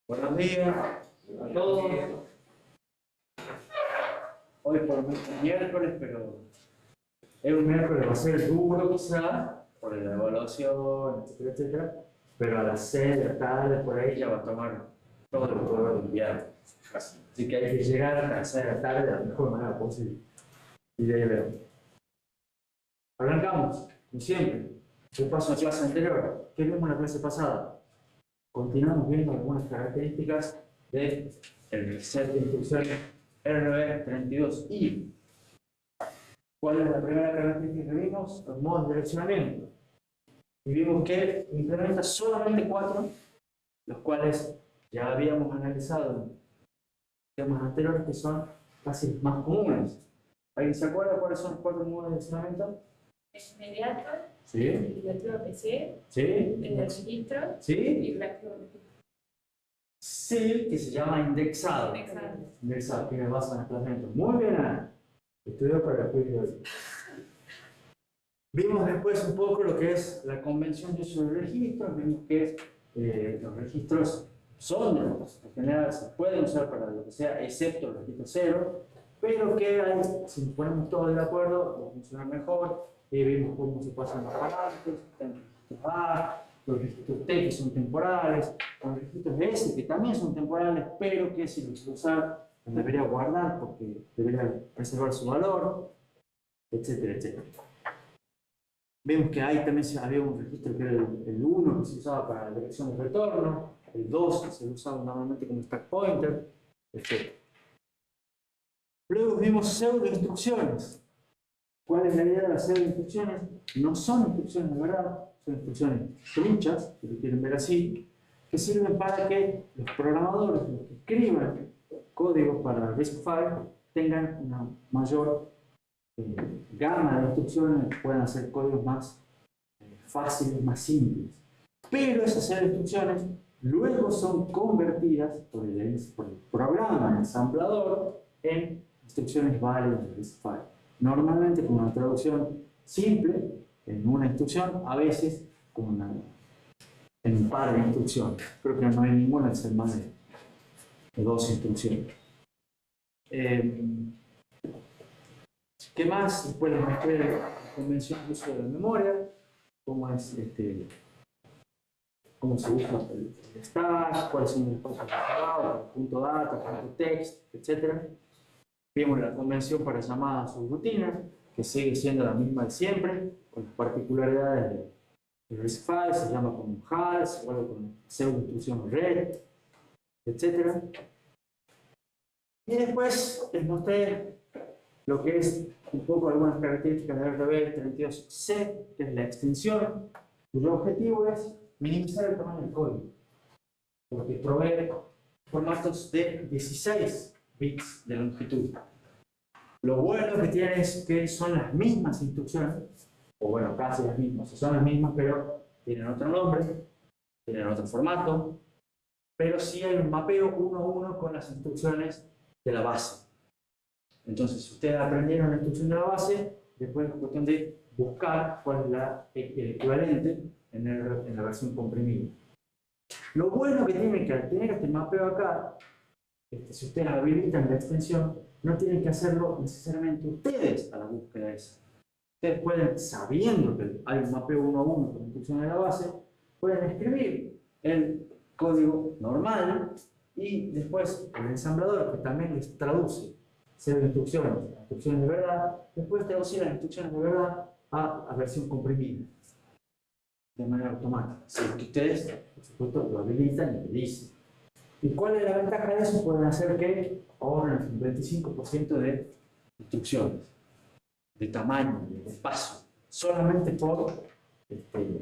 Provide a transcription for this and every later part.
Buenos días a todos. Hoy por miércoles, pero es un miércoles, va a ser duro quizá, por la evaluación, etcétera, etcétera. Pero a las 6 de la tarde, por ahí ya va a tomar todo el color del invierno. Así que hay que llegar a las 6 de la tarde de la mejor manera posible. Y de ahí vemos. Arrancamos, como siempre. Yo paso a la clase anterior. ¿Qué vimos en la clase pasada? Continuamos viendo algunas características del set de instrucciones RB32i. ¿Cuál es la primera característica que vimos? Los modos de direccionamiento. Y vimos que implementa solamente 4, los cuales ya habíamos analizado en temas anteriores que son casi los más comunes. ¿Alguien se acuerda cuáles son los 4 modos de direccionamiento? El inmediato, ¿Sí? el directivo PC, ¿Sí? el de registro ¿Sí? y el reactivo registro. Sí, que se llama indexado. Indexado, tiene base en desplazamiento. Muy bien, Ana. Estudió para el quiz de hoy. Vimos después un poco lo que es la convención de uso de registros. Vimos que los registros son de los en general se pueden usar para lo que sea, excepto el registro 0, pero que hay, si nos ponemos todos de acuerdo, va a funcionar mejor. Vimos cómo se pasan los parámetros, los registros A, los registros T que son temporales, los registros S que también son temporales, pero que si los quiero usar, los debería guardar porque debería preservar su valor, etcétera, etcétera. Vemos que ahí también había un registro que era el 1 que se usaba para la dirección de retorno, el 2 que se usaba normalmente como stack pointer, etc. Luego vimos pseudo instrucciones. ¿Cuál es la idea de las pseudo instrucciones? No son instrucciones de verdad, son instrucciones truchas, si lo quieren ver así, que sirven para que los programadores, los que escriban código para RISC-V, tengan una mayor gama de instrucciones, puedan hacer códigos más fáciles, más simples. Pero esas pseudo instrucciones luego son convertidas por el programa, el ensamblador, en instrucciones válidas de RISC-V. Normalmente con una traducción simple, en una instrucción, a veces en un par de instrucciones. Creo que no hay ninguna que sea más de 2 instrucciones. ¿Qué más? Después les mostré la convención de uso de la memoria, cómo se usa el stack, cuáles son los espacios reservados, punto data, punto text, etc. Vimos la convención para llamadas subrutinas, que sigue siendo la misma de siempre, con las particularidades de RISC-V, se llama como HAL, se vuelve con pseudo instrucción red, etc. Y después les mostré lo que es un poco algunas características de RB32C, que es la extensión, cuyo objetivo es minimizar el tamaño del código, porque provee formatos de 16 bits de longitud. Lo bueno que tiene es que son las mismas instrucciones, o bueno, casi las mismas, son las mismas, pero tienen otro nombre, tienen otro formato, pero sí hay un mapeo uno a uno con las instrucciones de la base. Entonces, si ustedes aprendieron la instrucción de la base, después es cuestión de buscar cuál es el equivalente en la versión comprimida. Lo bueno que tiene que al tener este mapeo acá, si ustedes habilitan la extensión, no tienen que hacerlo necesariamente ustedes a la búsqueda esa. Ustedes pueden, sabiendo que hay un mapeo uno a uno con la instrucción de la base, pueden escribir el código normal y después el ensamblador, que también les traduce instrucciones de verdad, después traducir las instrucciones de verdad a versión comprimida de manera automática. Si es que ustedes, por supuesto, lo habilitan y lo dicen. ¿Y cuál es la ventaja de eso? Pueden hacer que ahorren un 25% de instrucciones, de tamaño, de espacio, solamente por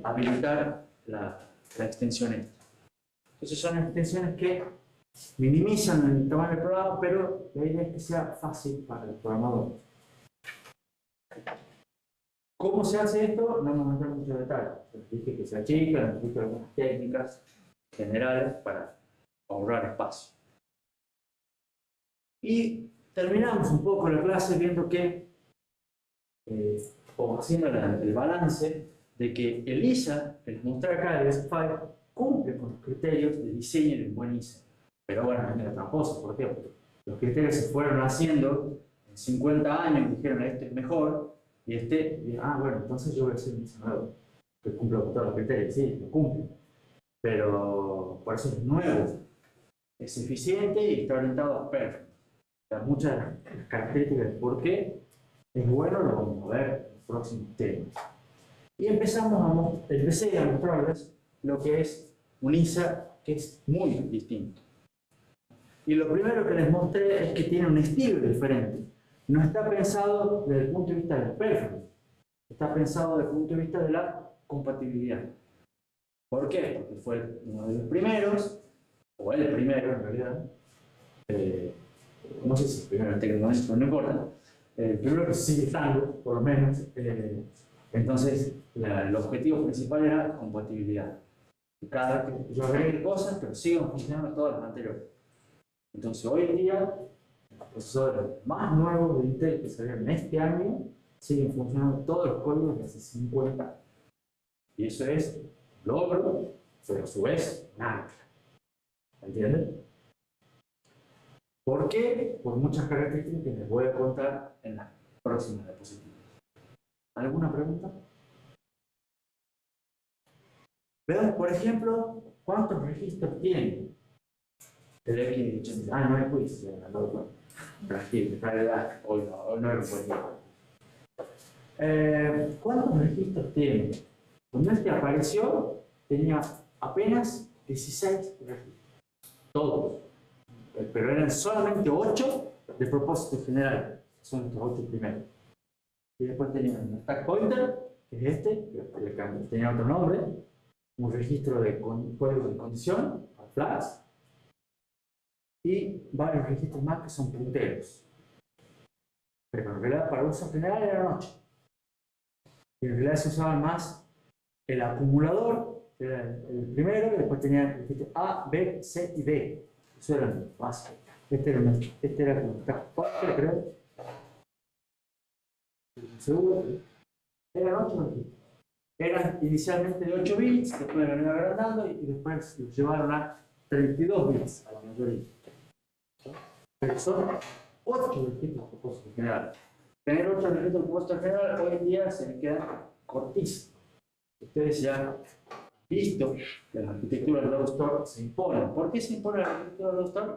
habilitar la extensión esta. Entonces son extensiones que minimizan el tamaño del programa, pero la idea es que sea fácil para el programador. ¿Cómo se hace esto? No nos entrar en muchos detalles. Les dije que se achican, les dije algunas técnicas generales para ahorrar espacio. Y terminamos un poco la clase viendo que, o haciendo el balance de que el ISA, que les mostré acá, el ISA-5, cumple con los criterios de diseño de un buen ISA. Pero bueno, es medio tramposo, ¿por qué? Porque los criterios se fueron haciendo en 50 años y dijeron, este es mejor, y bueno, entonces yo voy a hacer un ISA nuevo, que cumpla con todos los criterios, sí, lo cumple. Pero por eso es nuevo, es eficiente y está orientado a perfecto. Muchas de las características de por qué es bueno lo vamos a ver en los próximos temas. Y empecé a mostrarles lo que es un ISA que es muy distinto. Y lo primero que les mostré es que tiene un estilo diferente. No está pensado desde el punto de vista del performance, está pensado desde el punto de vista de la compatibilidad. ¿Por qué? Porque fue uno de los primeros, o el primero en realidad, no sé si el primero técnicamente, pero no importa, el primero que sigue estando, por lo menos. Entonces, el objetivo principal era compatibilidad. Cada vez que yo agregue cosas, pero sigan funcionando todas las anteriores. Entonces, hoy en día, los procesadores más nuevos de Intel que salieron este año siguen funcionando todos los códigos de hace 50. Y eso es logro, pero a su vez, nada. ¿Entienden? ¿Por qué? Por muchas características que les voy a contar en las próximas diapositivas. ¿Alguna pregunta? Veamos, por ejemplo, cuántos registros tiene el X80. No hay quiz, no en realidad, hoy no era un buen día. ¿Cuántos registros tiene? Cuando este apareció, tenía apenas 16 registros. Todos. Pero eran solamente 8 de propósito general. Son estos 8 primeros. Y después tenía un stack pointer, que es este, que tenía otro nombre, un registro de código de condición, flags, y varios registros más que son punteros. Pero en realidad para uso general eran 8. Y en realidad se usaba más el acumulador, que era el primero, y después tenía el registro A, B, C y D. Eso era el básico. Este era como stack pointer, creo. Seguro. Eran 8 registros. Eran inicialmente de 8 bits, después lo iban agrandando y después los llevaron a 32 bits a la mayoría. Pero son 8 registros de propósito general. Tener 8 registros de propósito general hoy en día se le queda cortísimo. Ustedes ya han visto que la arquitectura de Low Store se impone. ¿Por qué se impone la arquitectura de Low Store?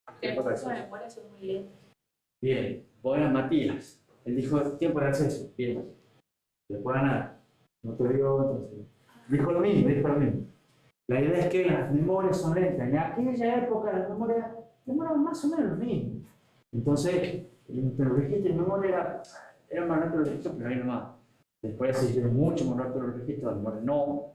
Porque los procesos de memoria son muy lentos. Bien, buenas Matías. Él dijo tiempo de acceso. Bien. Después nada. No te digo entonces. Dijo lo mismo. La idea es que las memorias son lentas. En aquella época las memorias demoraban más o menos lo mismo. Entonces, el registro de memoria era más rápido los registros, pero ahí nomás. Después se hicieron mucho más rápido los registros, de memoria no.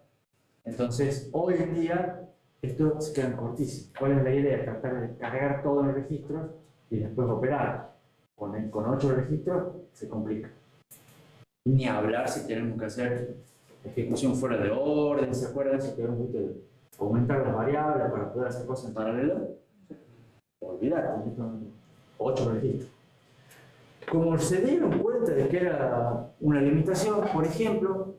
Entonces, hoy en día, estos se quedan cortísimos. ¿Cuál es la idea? Tratar de cargar todos los registros y después operar. Con 8 registros se complica. Ni hablar si tenemos que hacer ejecución fuera de orden, ¿se acuerdan? Si tenemos que aumentar las variables para poder hacer cosas en paralelo. Olvidar, 8 registros. Como se dieron cuenta de que era una limitación, por ejemplo,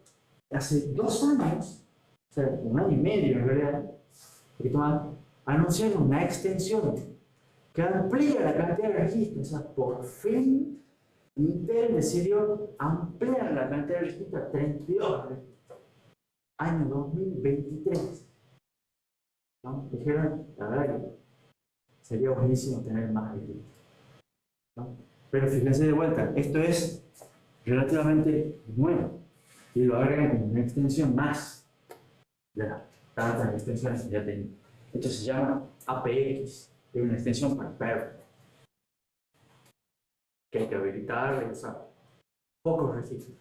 hace 2 años, o sea, 1 año y medio en realidad, un poquito más, anunciaron una extensión que amplía la cantidad de registros. O sea, por fin Intel decidió ampliar la cantidad de registros a 32 registros. Año 2023. ¿No? Dijeron, la verdad que sería buenísimo tener más registros. ¿No? Pero fíjense de vuelta, esto es relativamente nuevo. Y lo agregan como una extensión más de las tantas extensiones que ya tenía. Esto se llama APX, es una extensión para perf, que hay que habilitar y usar. Pocos registros.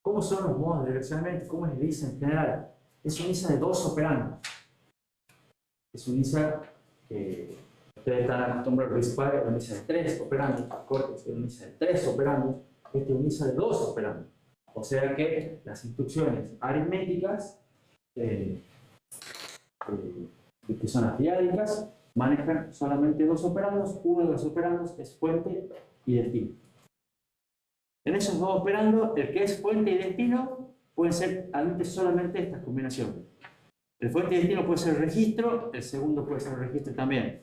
¿Cómo son los modos direccionalmente? ¿Cómo es el ISA en general? Es un ISA de 2 operandos. Es un ISA que ustedes están acostumbrados a utilizar, es un ISA de 3 operandos. Cortex es un ISA de 3 operandos. Este es un ISA de 2 operandos. O sea que las instrucciones aritméticas, que son las diádicas, manejan solamente 2 operandos. Uno de los operandos es fuente y destino. En esos dos operandos, el que es fuente y destino pueden ser admite solamente estas combinaciones. El fuente y destino puede ser registro, el segundo puede ser un registro también.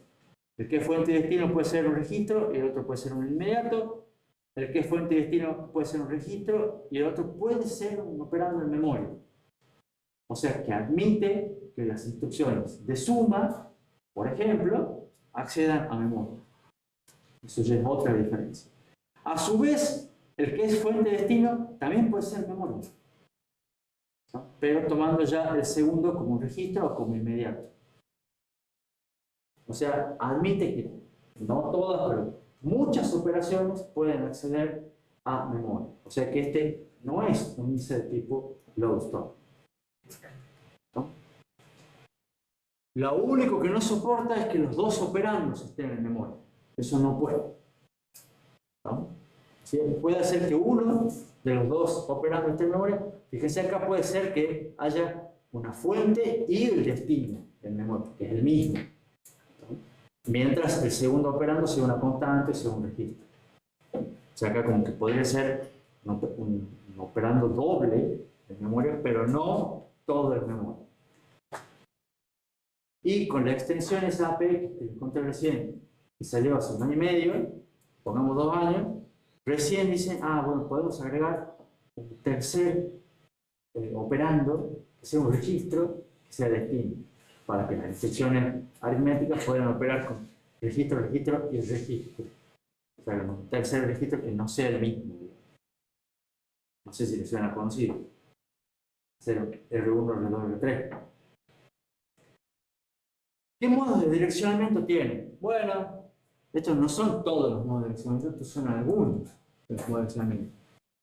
El que es fuente y destino puede ser un registro y el otro puede ser un inmediato. El que es fuente y destino puede ser un registro y el otro puede ser un operando en memoria. O sea, que admite que las instrucciones de suma, por ejemplo, accedan a memoria. Eso ya es otra diferencia. A su vez, el que es fuente y destino también puede ser memoria, ¿no? Pero tomando ya el segundo como un registro o como inmediato. O sea, admite que no todas, pero muchas operaciones pueden acceder a memoria. O sea que este no es un índice de tipo Lodestone, ¿no? Lo único que no soporta es que los dos operandos estén en memoria. Eso no puede, ¿no? ¿Sí? Puede ser que uno de los dos operandos esté en memoria. Fíjense acá, puede ser que haya una fuente y el destino en memoria, que es el mismo, ¿no? Mientras el segundo operando sea una constante, sea un registro. O sea, acá como que podría ser un operando doble en memoria, pero no todo en memoria. Y con la extensión SAP que encontré recién, que salió hace 1 año y medio, pongamos 2 años, recién dicen, bueno, podemos agregar un tercer operando, que sea un registro, que sea destino, para que las instrucciones aritméticas puedan operar con registro, registro y registro. O sea, un tercer registro que no sea el mismo. No sé si les suena conocido. R1, R2, R3. ¿Qué modos de direccionamiento tiene? Bueno, estos no son todos los modos de direccionamiento, estos son algunos de los modos de direccionamiento.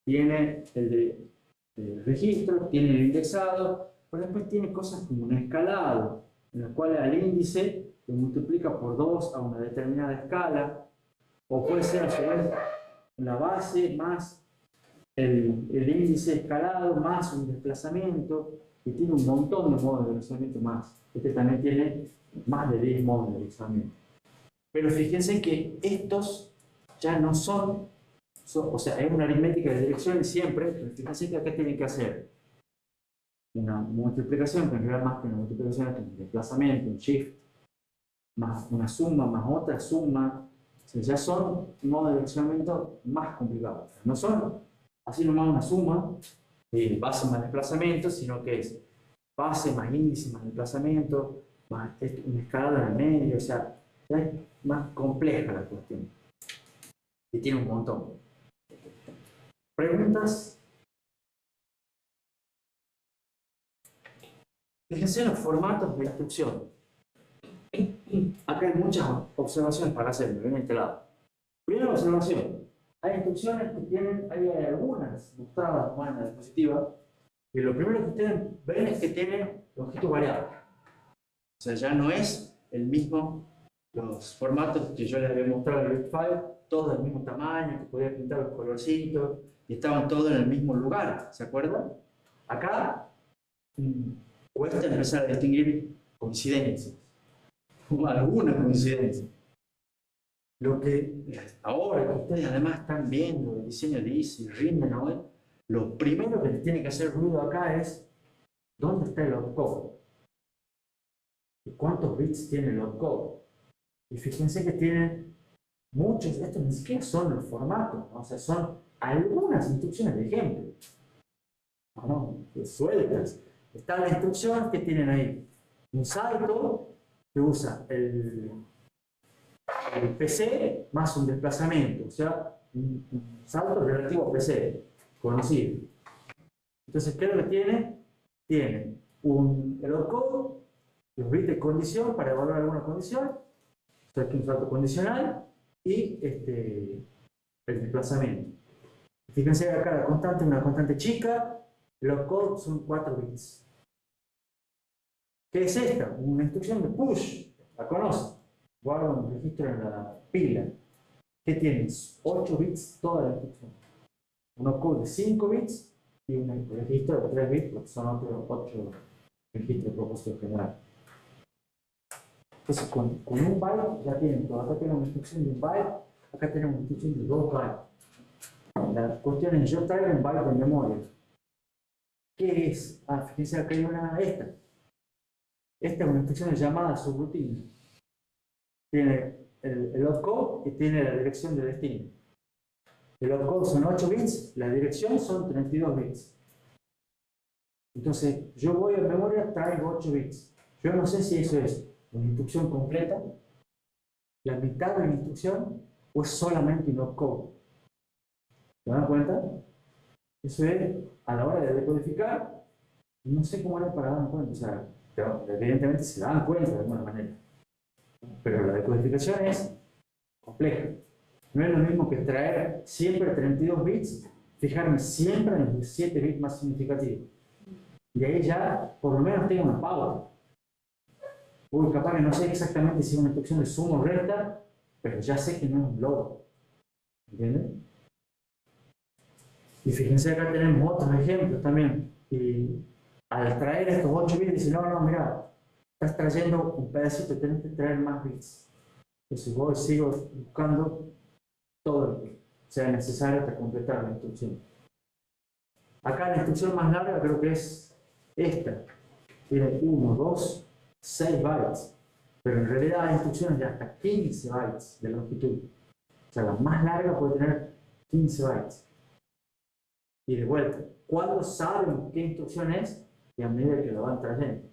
Tiene el de registro, tiene el indexado, pero después tiene cosas como un escalado, en el cual al índice se multiplica por 2 a una determinada escala, o puede ser a su vez la base más el índice escalado más un desplazamiento, y tiene un montón de modos de direccionamiento más. Este también tiene más de 10 modos de direccionamiento. Pero fíjense que estos ya no son, o sea, es una aritmética de direcciones siempre, pero fíjense que acá tienen que hacer una multiplicación, que en realidad más que una multiplicación es un desplazamiento, un shift, más una suma, más otra suma. O sea, ya son modos de direccionamiento más complicados. No son así nomás una suma, base más desplazamiento, sino que es base más índice más desplazamiento, más un escalado en el medio, o sea, ya es más compleja la cuestión. Y tiene un montón. ¿Preguntas? Fíjense en los formatos de instrucción. Acá hay muchas observaciones para hacer, ven este lado. Primera observación. Hay instrucciones que tienen, hay algunas mostradas en la diapositiva, y lo primero que ustedes ven es que tienen longitud variable. O sea, ya no es el mismo, los formatos que yo les había mostrado en el file, todos del mismo tamaño, que podía pintar los colorcitos, y estaban todos en el mismo lugar, ¿se acuerdan? Acá cuesta empezar a distinguir coincidencias, o alguna coincidencia. Lo que ahora que ustedes además están viendo el diseño de Easy, rinden hoy, lo primero que les tiene que hacer ruido acá es ¿dónde está el opcode? ¿Y cuántos bits tiene el opcode? Y fíjense que tienen muchos, estos ni siquiera son los formatos, ¿no? O sea, son algunas instrucciones de ejemplo, ¿no? Sueltas. Está la instrucción que tienen ahí un salto que usa el PC más un desplazamiento, o sea, un salto relativo a PC, conocido. Entonces, ¿qué es lo que tiene? Tiene el opcode, los bits de condición para evaluar alguna condición, o sea, aquí un salto condicional, y el desplazamiento. Fíjense acá, la constante es una constante chica, el opcode son 4 bits. ¿Qué es esta? Una instrucción de push, la conocen. Guarda un registro en la pila. ¿Qué tienes? 8 bits toda la instrucción. Un opcode de 5 bits y un registro de 3 bits, porque son otros 8 registros de propósito general. Entonces, con un byte ya tienen todo. Acá tenemos una instrucción de un byte, acá tenemos una instrucción de 2 bytes. La cuestión es, yo traigo un byte de memoria. ¿Qué es? Ah, fíjense acá hay esta. Esta es una instrucción llamada subrutina. Tiene el opcode y tiene la dirección de destino. El opcode son 8 bits, la dirección son 32 bits. Entonces, yo voy a memoria, traigo 8 bits. Yo no sé si eso es una instrucción completa, la mitad de la instrucción, o es solamente un opcode. ¿Se dan cuenta? Eso es, a la hora de decodificar, no sé cómo era para dar cuenta. O sea, evidentemente se dan cuenta de alguna manera. Pero la decodificación es compleja. No es lo mismo que traer siempre 32 bits, fijarme siempre en los 7 bits más significativos. Y ahí ya, por lo menos, tengo una pauta. Uy, capaz que no sé exactamente si es una instrucción de suma o resta, pero ya sé que no es un logro. ¿Entienden? Y fíjense, acá tenemos otros ejemplos también. Y al traer estos 8 bits, dicen, no, mira, estás trayendo un pedacito, tienes que traer más bits. Entonces voy, sigo buscando todo lo que sea necesario hasta completar la instrucción. Acá la instrucción más larga creo que es esta. Tiene 1, 2, 6 bytes. Pero en realidad hay instrucciones de hasta 15 bytes de longitud. O sea, la más larga puede tener 15 bytes. Y de vuelta, ¿cuándo saben qué instrucción es? Y a medida que lo van trayendo.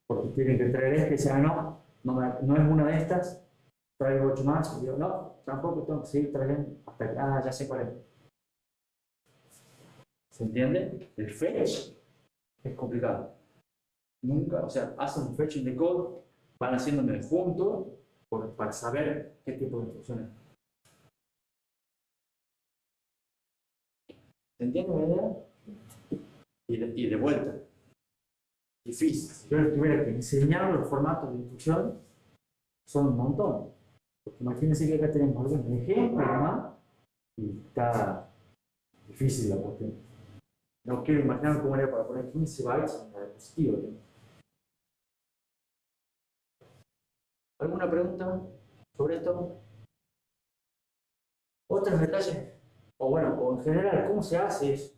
Porque tienen que traer esta y dicen, no es una de estas, traigo 8 más. Y digo, no, tampoco tengo que seguir trayendo hasta que, ya sé cuál es. ¿Se entiende? El fetch es complicado. Nunca, o sea, hacen un fetch in the code, van haciéndome juntos para saber qué tipo de instrucciones. ¿Se entiende la idea? Y de vuelta. Difícil. Si yo les tuviera que enseñar los formatos de instrucción, son un montón. Porque imagínense que acá tenemos algún ejemplo nomás y está difícil la cuestión. No quiero imaginar cómo era para poner 15 bytes en la diapositiva. ¿Alguna pregunta sobre esto? Otros detalles, o en general, ¿cómo se hace eso?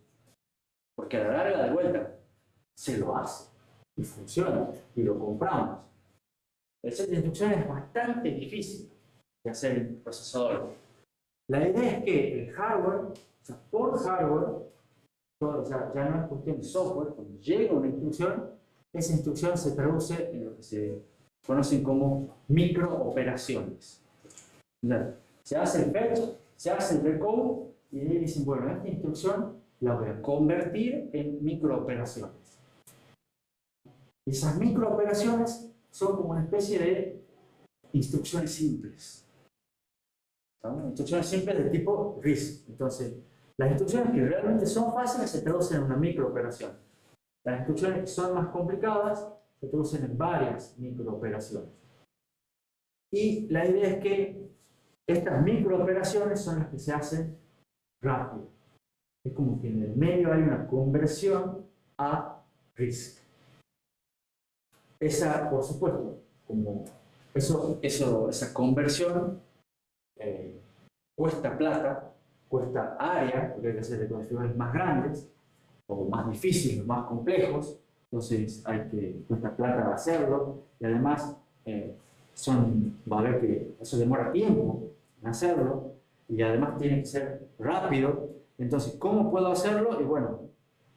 Porque a la larga, de vuelta, se lo hace y funciona y lo compramos. El set de instrucciones es bastante difícil de hacer en el procesador. La idea es que el hardware, o sea, por hardware, o sea, ya no es cuestión de software, cuando llega una instrucción, esa instrucción se traduce en lo que se conocen como microoperaciones. Se hace el fetch, se hace el decode, y ahí dicen, bueno, esta instrucción la voy a convertir en microoperaciones. Y esas microoperaciones son como una especie de instrucciones simples. ¿Sabes? Instrucciones simples de tipo RISC. Entonces, las instrucciones que realmente son fáciles se traducen en una microoperación. Las instrucciones que son más complicadas se traducen en varias microoperaciones. Y la idea es que estas microoperaciones son las que se hacen rápido. Es como que en el medio hay una conversión a RISC. Esa, por supuesto, como esa conversión cuesta plata, cuesta área, porque hay que hacer decodificadores más grandes, o más difíciles, o más complejos, entonces cuesta plata hacerlo, y además va a ver que eso demora tiempo en hacerlo, y además tiene que ser rápido. Entonces, ¿cómo puedo hacerlo? Y bueno,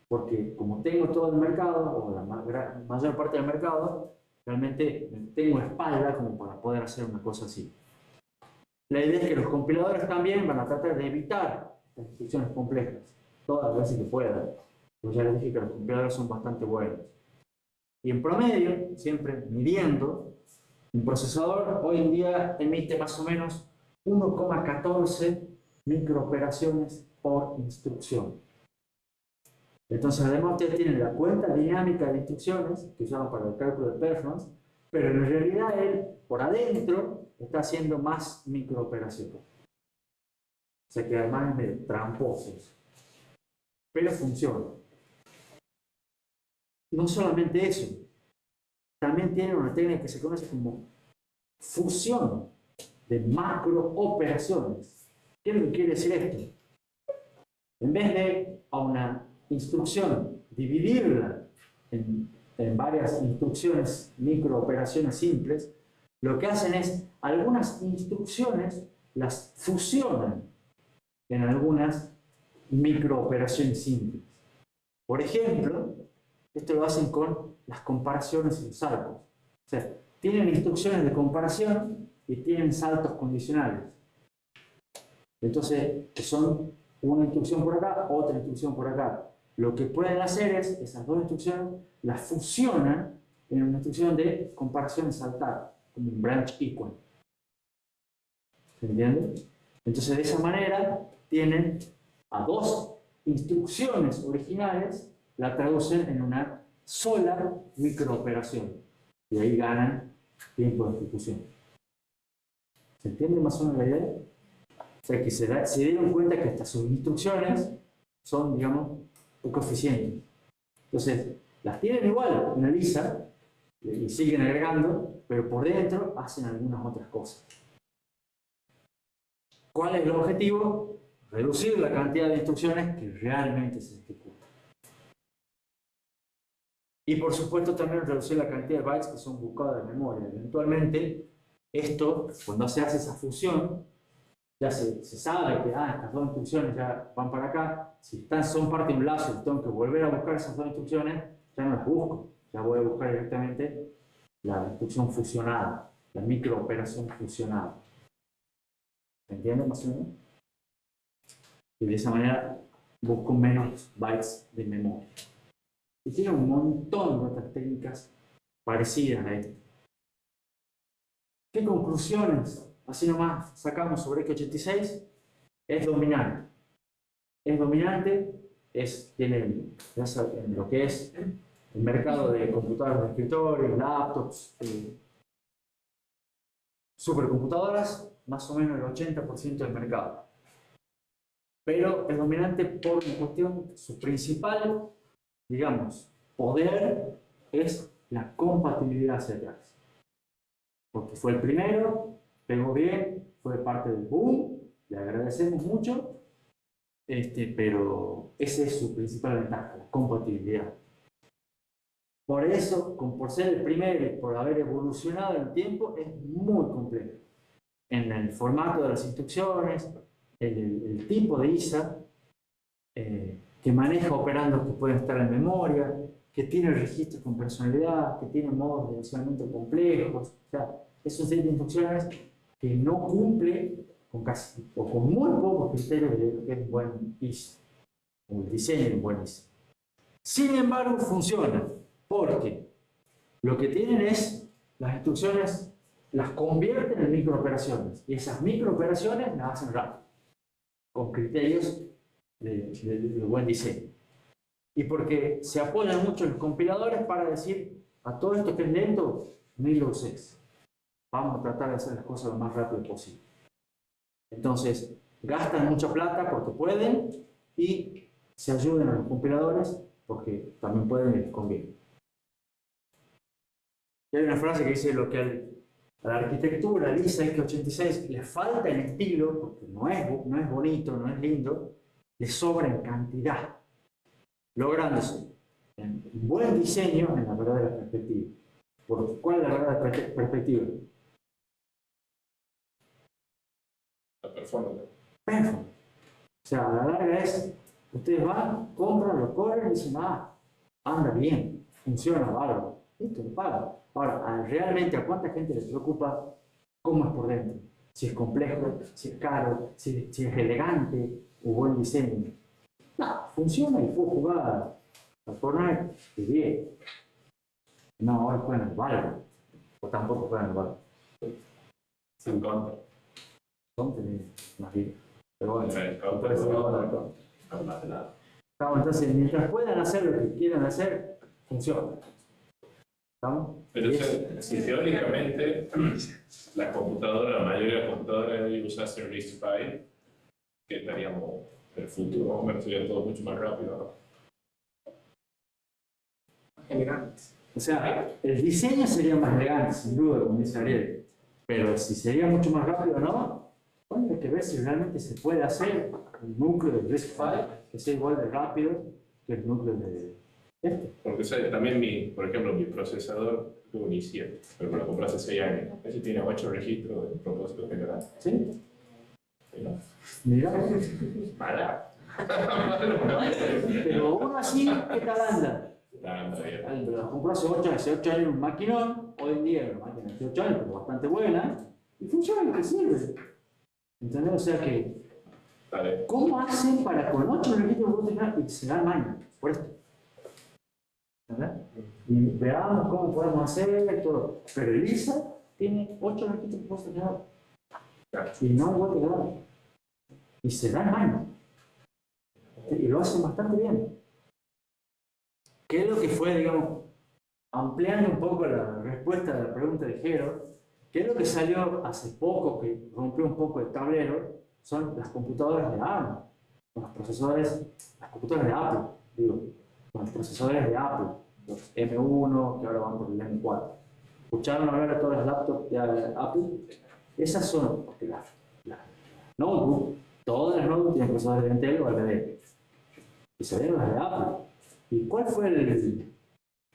porque como tengo todo el mercado, o la mayor parte del mercado, realmente tengo espalda como para poder hacer una cosa así. La idea es que los compiladores también van a tratar de evitar las instrucciones complejas, todas las veces que puedan. Pues ya les dije que los compiladores son bastante buenos. Y en promedio, siempre midiendo, un procesador hoy en día emite más o menos 1,14 microoperaciones por instrucción. Entonces, además, ustedes tienen la cuenta dinámica de instrucciones que usaban para el cálculo de performance, pero en realidad él, por adentro, está haciendo más microoperaciones. O sea que además es medio tramposo eso. Pero funciona. No solamente eso, también tiene una técnica que se conoce como fusión de macrooperaciones. ¿Qué es lo que quiere decir esto? En vez de a una instrucción dividirla en varias instrucciones, microoperaciones simples, lo que hacen es algunas instrucciones las fusionan en algunas microoperaciones simples. Por ejemplo, esto lo hacen con las comparaciones y los saltos. O sea, tienen instrucciones de comparación y tienen saltos condicionales. Entonces, que son una instrucción por acá, otra instrucción por acá. Lo que pueden hacer es, esas dos instrucciones, las fusionan en una instrucción de comparación y saltar, como un branch equal. ¿Se entiende? Entonces, de esa manera, tienen a dos instrucciones originales, la traducen en una sola microoperación. Y ahí ganan tiempo de ejecución. ¿Se entiende más o menos la idea? O sea, que se dieron cuenta que estas subinstrucciones son, digamos, poco eficientes. Entonces, las tienen igual en ELISA y siguen agregando, pero por dentro hacen algunas otras cosas. ¿Cuál es el objetivo? Reducir la cantidad de instrucciones que realmente se ejecutan. Y por supuesto también reducir la cantidad de bytes que son buscados de memoria. Eventualmente, esto, cuando se hace esa fusión, ya se sabe que estas dos instrucciones ya van para acá. Si son parte de un lazo y tengo que volver a buscar esas dos instrucciones, ya no las busco. Ya voy a buscar directamente la instrucción fusionada, la microoperación fusionada. ¿Se entiende más o menos? Y de esa manera busco menos bytes de memoria. Y tiene un montón de otras técnicas parecidas a esta. ¿Qué conclusiones? Así nomás sacamos sobre x86. Es dominante. Es dominante, tiene en lo que es el mercado de computadoras de escritorio, laptops, supercomputadoras, más o menos el 80% del mercado. Pero es dominante por una cuestión, su principal, digamos, poder es la compatibilidad hacia atrás. Porque fue el primero, pegó bien, fue parte del boom, le agradecemos mucho, pero esa es su principal ventaja, la compatibilidad. Por eso, por ser el primero y por haber evolucionado en el tiempo, es muy complejo. En el formato de las instrucciones, el tipo de ISA, que maneja operandos que pueden estar en memoria, que tiene registros con personalidad, que tiene modos de almacenamiento complejos. O sea, es un set de instrucciones que no cumple con casi, o con muy pocos criterios de lo que es un buen ISA, o el diseño de un buen ISA. Sin embargo, funciona, porque lo que tienen es las instrucciones, las convierten en microoperaciones, y esas microoperaciones las hacen rápido, con criterios de buen diseño. Y porque se apoyan mucho los compiladores para decir a todo esto que es lento, ni lo uses. Vamos a tratar de hacer las cosas lo más rápido posible. Entonces, gastan mucha plata porque pueden y se ayudan a los compiladores porque también pueden y les conviene. Y hay una frase que dice lo que a la arquitectura LISA x86 le falta en estilo, porque no es bonito, no es lindo, le sobra en cantidad, lográndose un buen diseño en la verdadera perspectiva. ¿Cuál es la verdadera perspectiva? La performance. Performance. O sea, a la larga es, ustedes van, compran, lo corren y dicen, anda bien, funciona, bárbaro. Esto lo pagan. Ahora, realmente, ¿a cuánta gente les preocupa cómo es por dentro? Si es complejo, si es caro, si es elegante o buen diseño. No, funciona y puedo jugar a Fortnite y bien. No, hoy juegan al Valorant. O tampoco juegan al Valorant. Sin contra. Contra más bien. Pero bueno, entonces, mientras puedan hacer lo que quieran hacer, funciona. ¿Estamos? Pero si teóricamente la mayoría de las computadoras usasen RISC-V, que estaríamos en el futuro, me sería todo mucho más rápido, ¿no? Elegante. O sea, el diseño sería más elegante, sin duda, como dice Ariel. Pero si sería mucho más rápido o no, Bueno, hay que ver si realmente se puede hacer un núcleo de RISC-V que sea igual de rápido que el núcleo de este. Porque también, por ejemplo, mi procesador tuvo un i7, pero me lo compré hace 6 años. Ese tiene 8 registros de propósito general. ¿Sí? ¿No? Mira. Mala. Pero aún así, ¿qué tal anda? Anda bien. Pero lo compró hace 8 años un maquinón, hoy en día es una máquina de 8 años, pero bastante buena, y funciona y te sirve. ¿Entendés? O sea que, Vale. ¿cómo hacen para con 8 registros de voz y se dan maña? Por esto. ¿Entendés? Y veamos cómo podemos hacer todo. Pero Elisa tiene 8 registros de voz y no igual que grave. Y se dan maña. Y lo hacen bastante bien. ¿Qué es lo que fue, digamos, ampliando un poco la respuesta a la pregunta de Jero? ¿Qué es lo que salió hace poco, que rompió un poco el tablero? Son las computadoras de ARM, con los procesadores, las computadoras de Apple, digo, con los procesadores de Apple, los M1, que ahora van por el M4. ¿Escucharon hablar de todas las laptops de Apple? Esas son, porque las notebooks, todas las notebooks tienen procesadores de Intel o AMD. Y salieron las de Apple. ¿Y cuál fue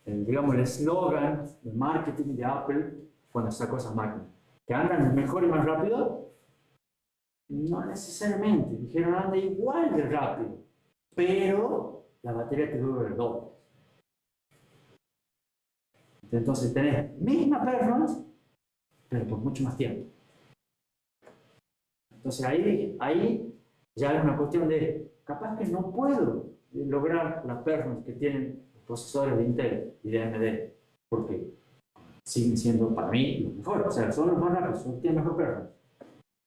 digamos, el eslogan de marketing de Apple cuando sacó esas máquinas? ¿Que andan mejor y más rápido? No necesariamente. Dijeron, anda igual de rápido, pero la batería te dura el doble. Entonces tenés misma performance, pero por mucho más tiempo. Entonces ahí ya es una cuestión de, capaz que no puedo lograr la performance que tienen los procesadores de Intel y de AMD, porque siguen siendo para mí los mejores, o sea, son los más rápidos, son los que tienen mejor performance.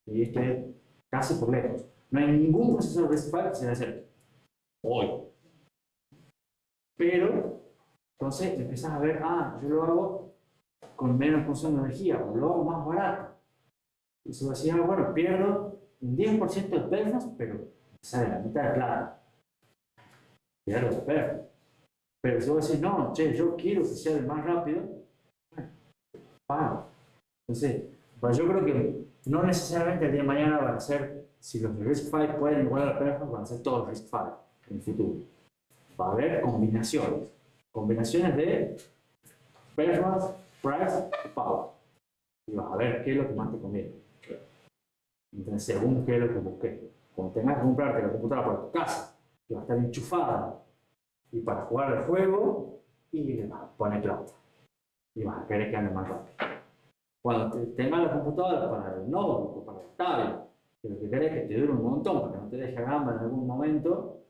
Y este es casi por lejos. No hay ningún procesador RISC-V que se le acerque hoy. Pero, entonces empiezas a ver, yo lo hago con menos consumo de energía, o lo hago más barato. Y eso decía, bueno, pierdo un 10% de performance, pero sale la mitad de plata. Pierdo de performance. Pero si vos decís, no, che, yo quiero que sea el más rápido, pago. Entonces, pues yo creo que no necesariamente el día de mañana van a ser, si los RISC-V pueden igualar la performance, van a ser todos RISC-V en el futuro. Va a haber combinaciones. Combinaciones de performance, price y power. Y vas a ver qué es lo que más te conviene. Entonces, según qué es lo que busques. Cuando tengas que comprarte la computadora para tu casa, que va a estar enchufada, y para jugar al juego, y le vas a poner plata. Y vas a querer que ande más rápido. Cuando tengas la computadora para el notebook o para el tablet, que lo que querés es que te dure un montón, para que no te deje gamba en algún momento,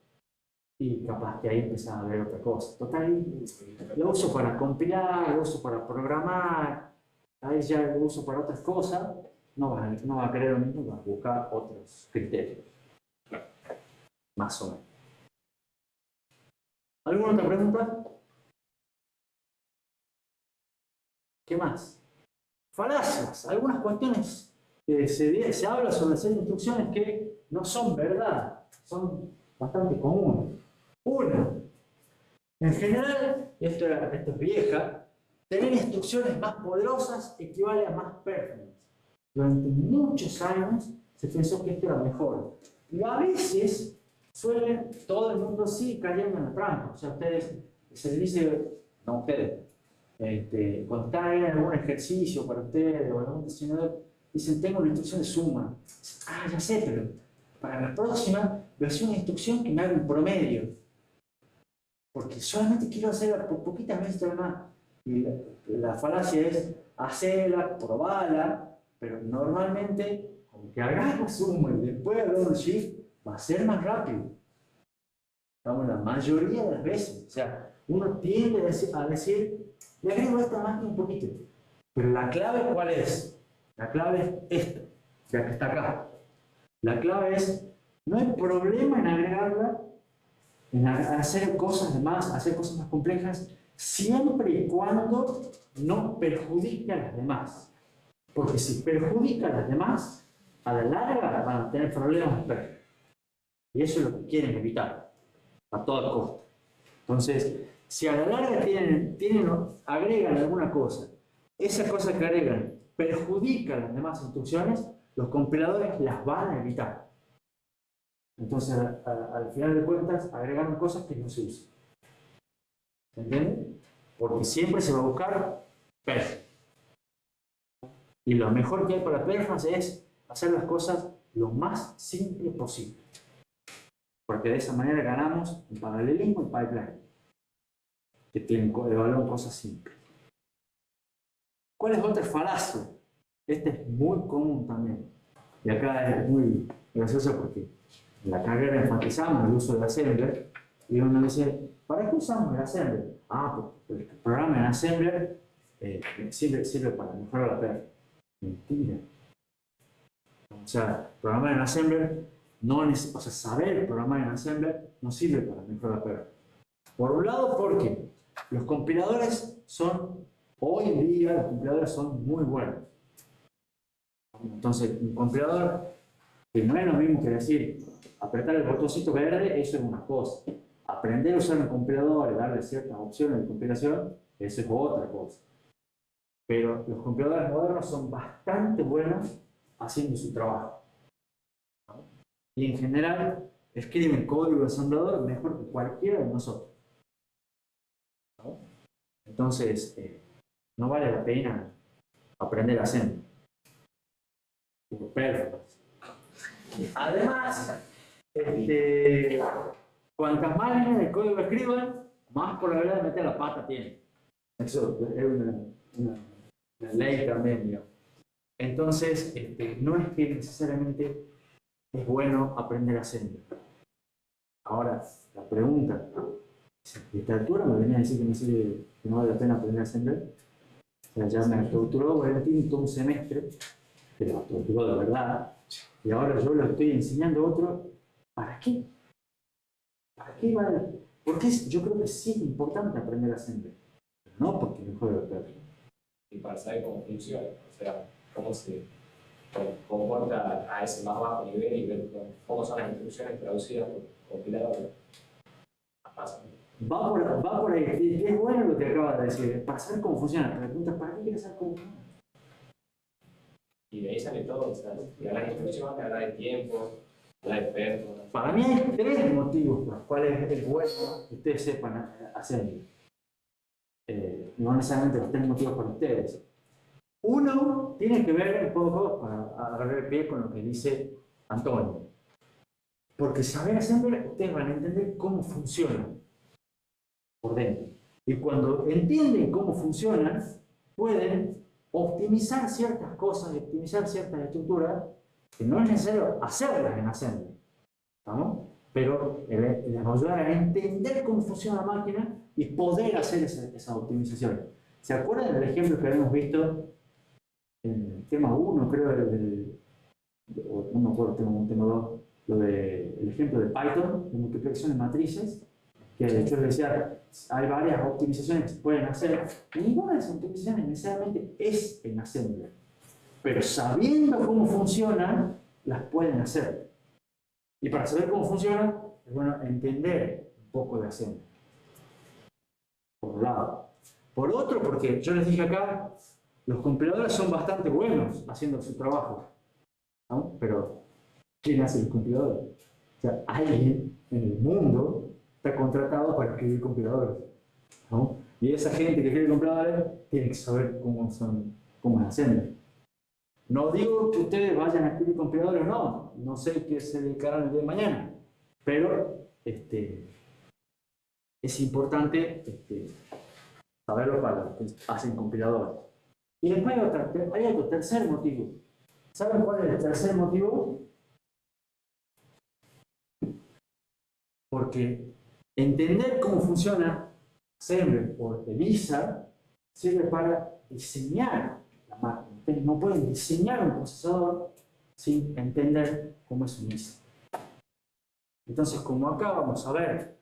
y capaz que ahí empezás a ver otra cosa. Total, lo uso para compilar, lo uso para programar, ahí ya lo uso para otras cosas, no vas a querer lo mismo, vas a buscar otros criterios. Más o menos. ¿Alguna otra pregunta? ¿Qué más? Falacias, algunas cuestiones que se habla sobre hacer instrucciones que no son verdad, son bastante comunes. Una, en general, y esto es vieja, tener instrucciones más poderosas equivale a más performance. Durante muchos años se pensó que esto era mejor. Y a veces todo el mundo sí cayendo en la trampa. O sea, ustedes, se les dice, no ustedes, cuando están ahí en algún ejercicio para ustedes o algún diseñador, dicen, tengo una instrucción de suma. Ya sé, pero para la próxima voy a hacer una instrucción que me haga un promedio. Porque solamente quiero hacerla por poquitas veces nada más. Y la falacia es hacerla, probarla, pero normalmente, aunque hagas la suma y después hagas un shift, va a ser más rápido. Vamos, la mayoría de las veces. O sea, uno tiende a decir, le agrego esta máquina un poquito. Pero la clave, ¿cuál es? La clave es esta, la que está acá. La clave es, no hay problema en agregarla, en hacer cosas más complejas, siempre y cuando no perjudique a las demás. Porque si perjudica a las demás, a la larga van a tener problemas. Y eso es lo que quieren evitar, a toda costa. Entonces, si a la larga agregan alguna cosa, esa cosa que agregan perjudica a las demás instrucciones, los compiladores las van a evitar. Entonces, al final de cuentas, agregaron cosas que no se usan. ¿Se entiende? Porque siempre se va a buscar performance. Y lo mejor que hay para performance es hacer las cosas lo más simple posible. Porque de esa manera ganamos en paralelismo y pipeline, que evalúan cosas simples. ¿Cuál es otra falacia? Esta es muy común también. Y acá es muy gracioso porque en la carrera enfatizamos el uso de Assembler y uno dice, ¿para qué usamos el Assembler? Ah, porque el programa en Assembler sirve para mejorar la performance. Mentira. O sea, programar en Assembler saber programar en Assembler no sirve para mejorar la performance. Por un lado, porque los compiladores hoy en día los compiladores son muy buenos. Entonces, un compilador, que no es lo mismo que decir, apretar el botoncito verde, eso es una cosa. Aprender a usar un compilador y darle ciertas opciones de compilación, eso es otra cosa. Pero los compiladores modernos son bastante buenos haciendo su trabajo. Y en general, escriben código de ensamblador mejor que cualquiera de nosotros. Entonces, no vale la pena aprender a hacer. Performance. Además, cuantas más líneas de código escriban, más probabilidad de meter la pata tienen. Eso es una ley también, digamos. Entonces, no es que necesariamente es bueno aprender a hacer. Ahora, la pregunta, literatura me venía a decir que no vale la pena aprender a hacer. O sea, ya me torturó Valentín todo un semestre, que lo torturó de verdad, y ahora yo lo estoy enseñando a otro. ¿Para qué? ¿Para qué vale? Porque yo creo que sí es importante aprender a hacer, no porque mejore el perro. Y para saber cómo funciona, o sea, cómo se comporta a ese más bajo nivel y ver cómo son las instrucciones traducidas por compiladores. Va por ahí. Es bueno lo que acabas de decir, para saber cómo funciona. Te preguntas, ¿para qué quieres saber cómo funciona? Y de ahí sale todo, o sea, y hablar de instrucciones, hablar de tiempo, hablar de performance. Para mí hay tres motivos por los cuales es bueno que ustedes sepan hacerlo. No necesariamente los tres motivos para ustedes. Uno tiene que ver un poco, para agarrar el pie con lo que dice Antonio. Porque saber hacerlo, ustedes van a entender cómo funciona por dentro. Y cuando entienden cómo funcionan, pueden optimizar ciertas cosas, optimizar ciertas estructuras que no es necesario hacerlas en Assembler, ¿estamos? Pero les va a ayudar a entender cómo funciona la máquina y poder hacer esa optimización. ¿Se acuerdan del ejemplo que habíamos visto en el tema 1, creo, no me acuerdo, tema 2, el ejemplo de Python, de multiplicación de matrices, que yo les decía, hay varias optimizaciones que se pueden hacer. Ninguna de esas optimizaciones necesariamente es en Assembler, pero sabiendo cómo funcionan, las pueden hacer. Y para saber cómo funciona, es bueno entender un poco de Assembler. Por un lado. Por otro, porque yo les dije acá, los compiladores son bastante buenos haciendo su trabajo, ¿no? Pero, ¿quién hace los compiladores? O sea, alguien en el mundo está contratado para escribir compiladores, ¿no? Y esa gente que escribe compiladores tiene que saber cómo es Assembler. No digo que ustedes vayan a escribir compiladores, no sé qué se dedicarán el día de mañana, pero es importante saberlo para los que hacen compiladores. Y después hay otro tercer motivo. ¿Saben cuál es el tercer motivo? Porque entender cómo funciona Assembler o ELISA sirve para diseñar la máquina. Ustedes no pueden diseñar un procesador sin entender cómo es un ELISA. Entonces, como acá vamos a ver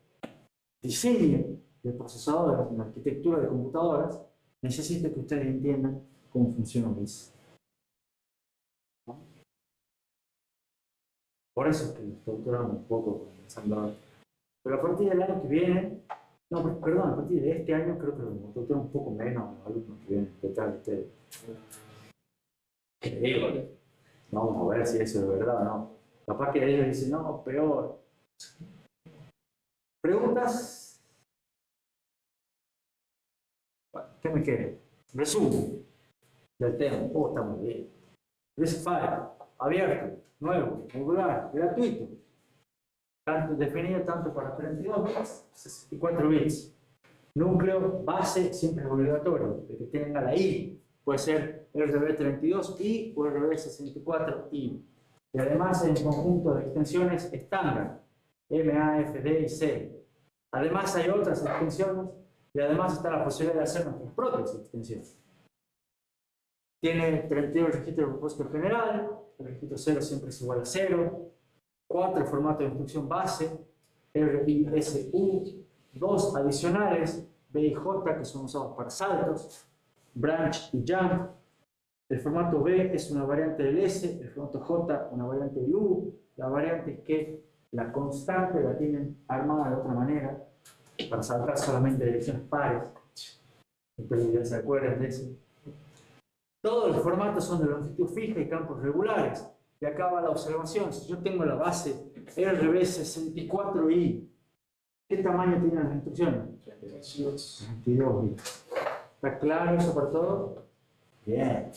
diseño de procesadores, en la arquitectura de computadoras, necesito que ustedes entiendan cómo funciona un ELISA. ¿No? Por eso es que nos torturamos un poco con el ensamblador. Pero a partir del año que viene, a partir de este año creo que nos torturamos un poco menos a los alumnos que vienen detrás de ustedes. Vamos a ver si eso es verdad o no. Capaz que ellos dicen, no, peor. ¿Preguntas? Bueno, ¿qué me quiere? Resumen del tema. Oh, está muy bien. RISC-V, abierto, nuevo, modular, gratuito. Definido tanto para 32 bits, 64 bits. Núcleo base siempre es obligatorio, el que tenga la I. Puede ser RB32i o RB64i. Y además en conjunto de extensiones estándar, M, A, F, D y C. Además hay otras extensiones y además está la posibilidad de hacer nuestras propias extensiones. Tiene 32 registros de propósito general, el registro 0 siempre es igual a 0, 4 formatos de instrucción base, RISU, 2 adicionales, B y J, que son usados para saltos, branch y jump. El formato B es una variante del S, el formato J una variante del U. La variante es que la constante la tienen armada de otra manera, para saltar solamente direcciones pares. Entonces ya se acuerdan de eso. Todos los formatos son de longitud fija y campos regulares. Y acá va la observación. Si yo tengo la base RB64i, ¿qué tamaño tienen las instrucciones? 32 bits. ¿Está claro eso para todos? Bien.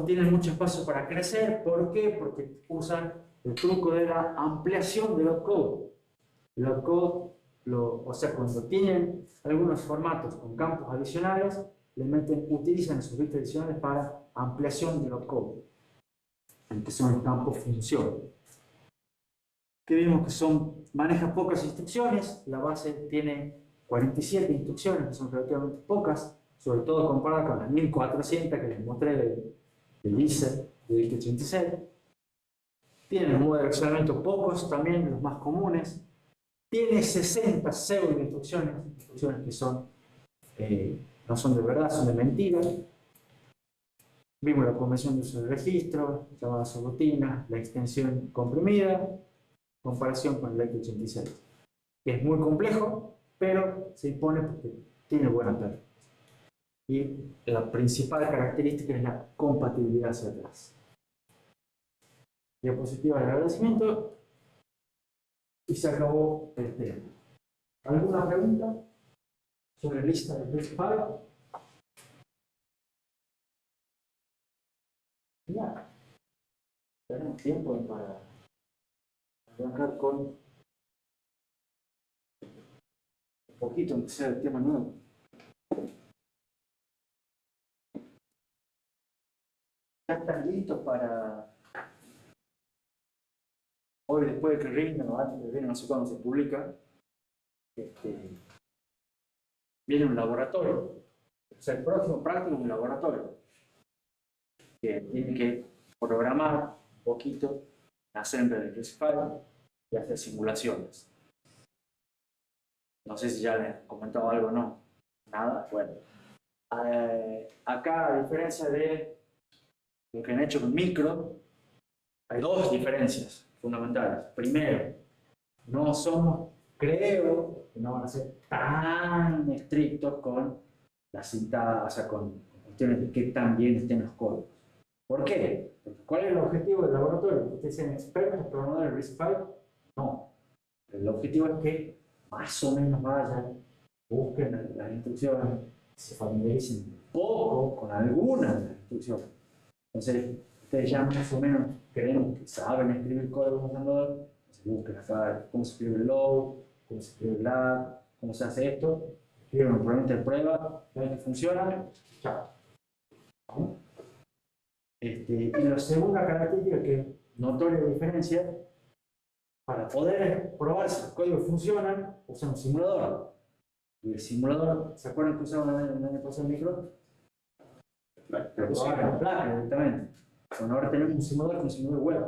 Tienen mucho espacio para crecer. ¿Por qué? Porque usan el truco de la ampliación del opcode. El opcode, o sea, cuando tienen algunos formatos con campos adicionales, utilizan esos bits adicionales para ampliación del opcode, que son los campos función. Que vimos que maneja pocas instrucciones. La base tiene 47 instrucciones, que son relativamente pocas, sobre todo comparada con las 1400 que les mostré del ISA, del x86. Tiene un modo de direccionamiento pocos, también los más comunes. Tiene 60 pseudo instrucciones que no son de verdad, son de mentira. Vimos la convención de uso de registro, llamada subrutina, la extensión comprimida, comparación con el x86, que es muy complejo, pero se impone porque tiene buena performance. Y la principal característica es la compatibilidad hacia atrás. Diapositiva de agradecimiento. Y se acabó el tema. ¿Alguna pregunta sobre lista de RISC-V? Ya. Tenemos tiempo para arrancar con un poquito, aunque sea el tema nuevo. ¿Ya están listos para hoy, después de que rindan o antes de que rindan, no sé cuándo se publica, viene un laboratorio? O sea, el próximo práctico es un laboratorio que tiene que programar un poquito la assembly de RISC-V y hacer simulaciones. No sé si ya les he comentado algo o no. Nada, bueno. Acá, a diferencia de lo que han hecho con micro, hay dos diferencias fundamentales. Primero, no somos, creo, que no van a ser tan estrictos con la cinta, o sea, con cuestiones de qué tan bien estén los códigos. ¿Por qué? Porque ¿cuál es el objetivo del laboratorio? ¿Ustedes sean expertos programadores de RISC-V? No. El objetivo es que más o menos vayan, busquen las instrucciones, se familiaricen un poco con algunas de las instrucciones. Entonces, ustedes ya más o menos creen que saben escribir código en ensamblador. Entonces, busquen acá cómo se escribe el load, cómo se escribe el add, cómo se hace esto. Escriben un programa de prueba, ven que funciona. Chao. Y la segunda característica que notoria diferencia, para poder probar si los códigos funcionan, usan un simulador. Y el simulador, ¿se acuerdan que usaban en el año pasado el micro? Pero usaban placa directamente. Bueno, ahora tenemos un simulador con un simulador web.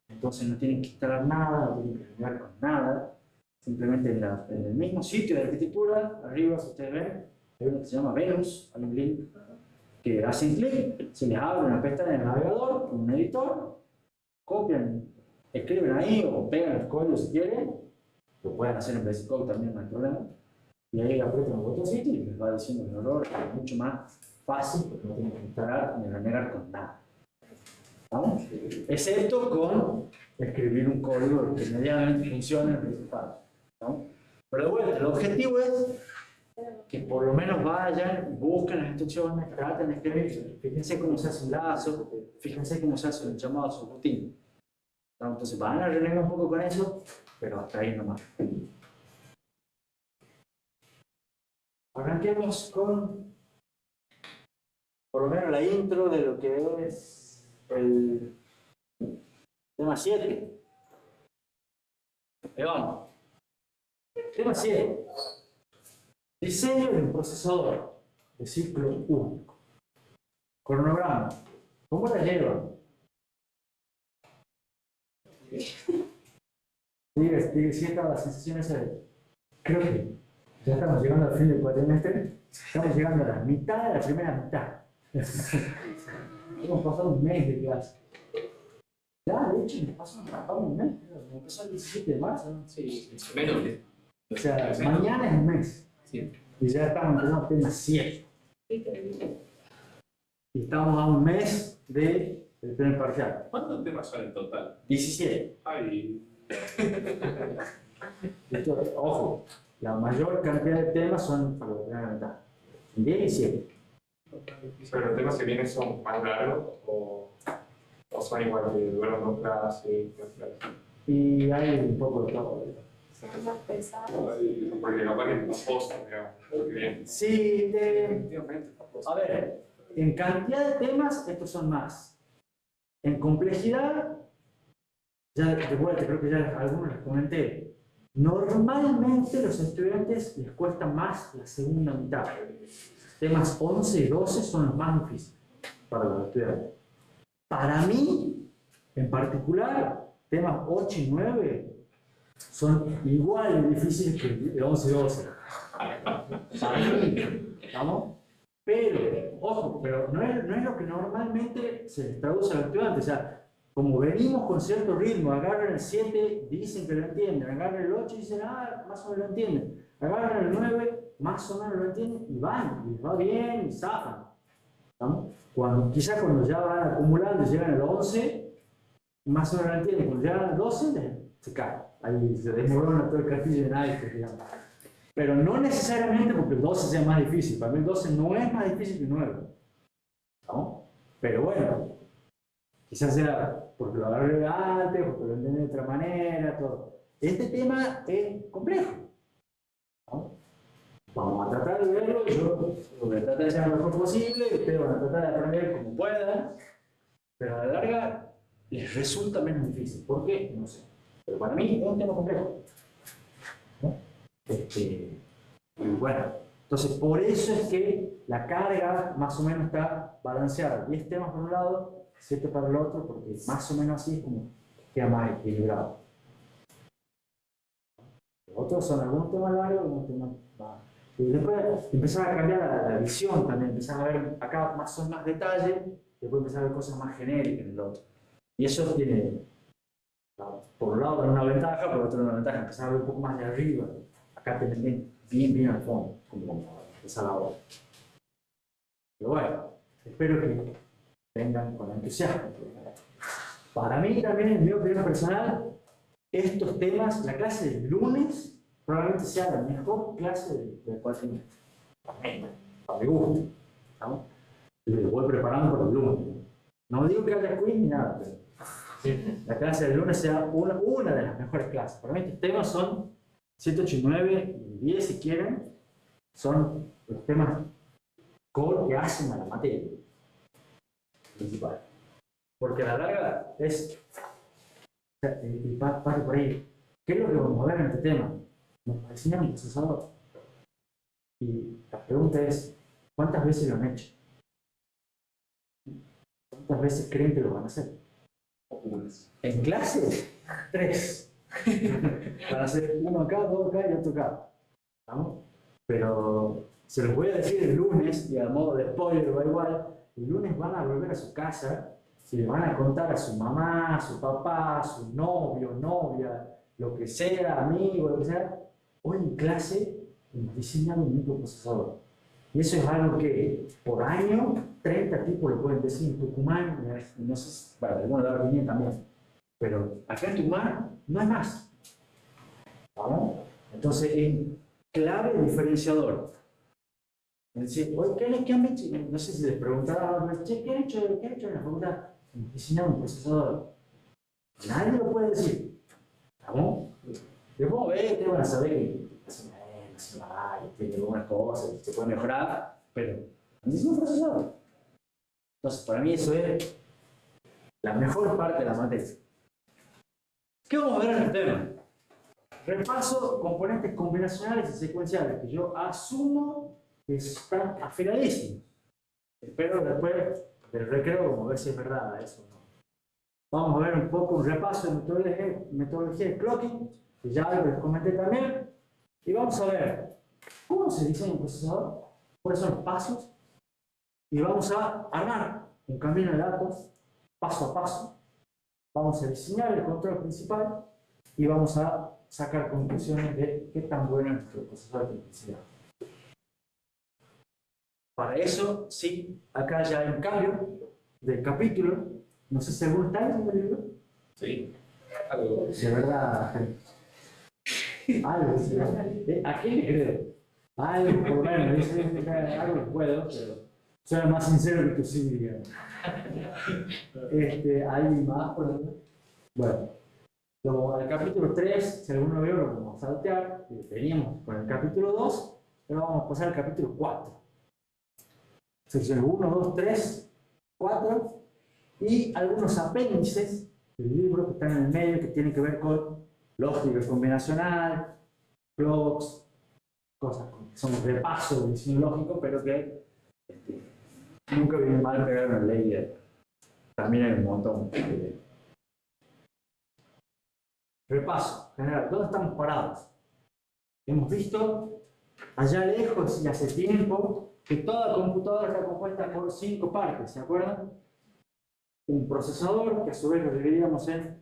Entonces no tienen que instalar nada, no tienen que jugar con nada. Simplemente en el mismo sitio de arquitectura, arriba, si ustedes ven, hay uno que se llama Venus, hay un link que hacen clic, se les abre una pestaña en el navegador, con un editor, copian, escriben ahí o pegan el código si quieren, lo pueden hacer en Basic Code también, no hay problema, y ahí aprietan el botoncito y les va diciendo el error, es mucho más fácil porque no tiene que instalar ni renegar con nada. ¿Vamos? Excepto con escribir un código que medianamente funcione en el principal. ¿No? Pero de vuelta, el objetivo es que por lo menos vayan, busquen las instrucciones, traten de escribir, fíjense cómo se hace un lazo, fíjense cómo se hace un llamado a su rutina. Entonces van a renegar un poco con eso, pero hasta ahí nomás. Arranquemos con por lo menos la intro de lo que es el tema 7. Ahí vamos. Tema 7. Diseño de un procesador de ciclo único. Cronograma. ¿Cómo la llevan? Sí, estaba la sensación esa de, creo que ya estamos llegando al fin del cuatrimestre, estamos llegando a la mitad de la primera mitad. Hemos pasado un mes de clase. Ya, de hecho, me pasó un mes. Me empezó el 17 de marzo. ¿No? Sí, menos. O sea, mañana es un mes. Sí. Y ya estamos empezando apenas 7. Y estamos a un mes del primer parcial. ¿Cuántos temas son en total? 17. Ay, Esto, ojo, la mayor cantidad de temas son para la primera mitad. 17. Pero los temas que vienen son más largos o son igual que duran dos clases. Y hay un poco de todo. Son más pesados. Porque capaz que no post, digamos, lo que viene. Sí, Definitivamente. a ver, en cantidad de temas estos son más. En complejidad, ya de vuelta, creo que ya algunos les comenté. Normalmente los estudiantes les cuesta más la segunda mitad. Temas 11 y 12 son los más difíciles para los estudiantes. Para mí, en particular, temas 8 y 9 son igual de difíciles que el 11 y 12. Para mí, ¿vamos? Pero, ojo, pero no es lo que normalmente se les traduce a los estudiantes. O sea, como venimos con cierto ritmo, agarran el 7, dicen que lo entienden, agarran el 8 y dicen, ah, más o menos lo entienden. Agarran el 9, más o menos lo entienden y van, y les va bien, y zafan. ¿No? Quizás cuando ya van acumulando y llegan al 11, más o menos lo entienden. Cuando llegan al 12, se cae. Ahí se desmorona todo el castillo de naipes, digamos. Pero no necesariamente porque el 12 sea más difícil. Para mí el 12 no es más difícil que el 9. ¿No? Pero bueno, quizás sea porque lo agarré antes, porque lo entendí de otra manera, todo. Este tema es complejo. ¿No? Vamos a tratar de verlo, yo voy a tratar de hacer lo mejor posible, ustedes van a tratar de aprender como puedan, pero a la larga les resulta menos difícil. ¿Por qué? No sé. Pero para mí es un tema complejo. ¿No? Y bueno, entonces por eso es que la carga más o menos está balanceada. 10 temas por un lado, 7 para el otro, porque más o menos así es como queda más equilibrado. Los otros son algunos temas largos, algunos temas más. Y después empezar a cambiar la visión también, empezar a ver acá son más detalles, después empezar a ver cosas más genéricas en el otro. Y eso tiene, por un lado, una ventaja, por otro una ventaja, empezar a ver un poco más de arriba. Acá te meten bien al fondo, como esa la hora. Pero bueno, espero que vengan con entusiasmo. Para mí también, en mi opinión personal, estos temas, la clase del lunes probablemente sea la mejor clase del cuatrimestre. Para mi gusto. ¿No? Y lo voy preparando para el lunes. No digo que haya quiz ni nada, pero la clase del lunes sea una de las mejores clases. Para mí estos temas son 7, 8, 9 y 10 si quieren, son los temas core que hacen a la materia principal. Porque a la larga es, y parte por ahí, ¿qué es lo que vamos a ver en este tema? Nos enseñan un procesador. Y la pregunta es, ¿cuántas veces lo han hecho? ¿Cuántas veces creen que lo van a hacer? En clase, 3. Van a hacer uno acá, dos acá y otro acá. ¿Vamos? Pero se los voy a decir el lunes, y a modo de spoiler va igual, el lunes van a volver a su casa y le van a contar a su mamá, a su papá, a su novio, novia, lo que sea, amigo, lo que sea. Hoy en clase hemos diseñado un microprocesador. Y eso es algo que por año 30 tipos lo pueden decir en Tucumán, y no sé si para algunos lados vienen también. Pero acá en Tucumán no hay más. ¿Vamos? Entonces es clave diferenciador. Es decir, oye, ¿qué han hecho? No sé si les preguntaron, che, ¿qué han hecho en la facultad? Diseñar un procesador. Nadie lo puede decir. ¿Vamos? Después te van a saber que tiene algunas cosas, se puede mejorar, pero es un procesador. Entonces, para mí eso es la mejor parte de la materia. ¿Qué vamos a ver en el tema? Repaso componentes combinacionales y secuenciales que yo asumo que están afiladísimos. Espero después del recreo como ver si es verdad eso o no. Vamos a ver un poco un repaso de metodología de clocking, que ya les comenté también. Y vamos a ver cómo se diseña un procesador, cuáles son los pasos, y vamos a armar un camino de datos paso a paso. Vamos a diseñar el control principal y vamos a sacar conclusiones de qué tan bueno es nuestro procesador de electricidad. Para eso, sí, acá ya hay un cambio del capítulo. No sé si alguno está en el libro. Sí. Algo. Si es verdad. Algo, ¿sí? ¿A quién le creo? Algo, por lo menos, dice algo que puedo, pero soy más sincero que tú sí, digamos. ¿Alguien más, por ejemplo? Bueno, el capítulo 3, si alguno lo vio, lo vamos a saltear. Veníamos con el capítulo 2, pero vamos a pasar al capítulo 4. Secciones 1, 2, 3, 4 y algunos apéndices del libro que están en el medio que tienen que ver con lógica combinacional, clocks, cosas que son repasos de diseño lógico, pero que nunca viene mal pegar una ley. También hay un montón de repaso general. ¿Dónde estamos parados? Hemos visto allá lejos y hace tiempo que toda computadora está compuesta por 5 partes, ¿se acuerdan? Un procesador, que a su vez lo dividíamos en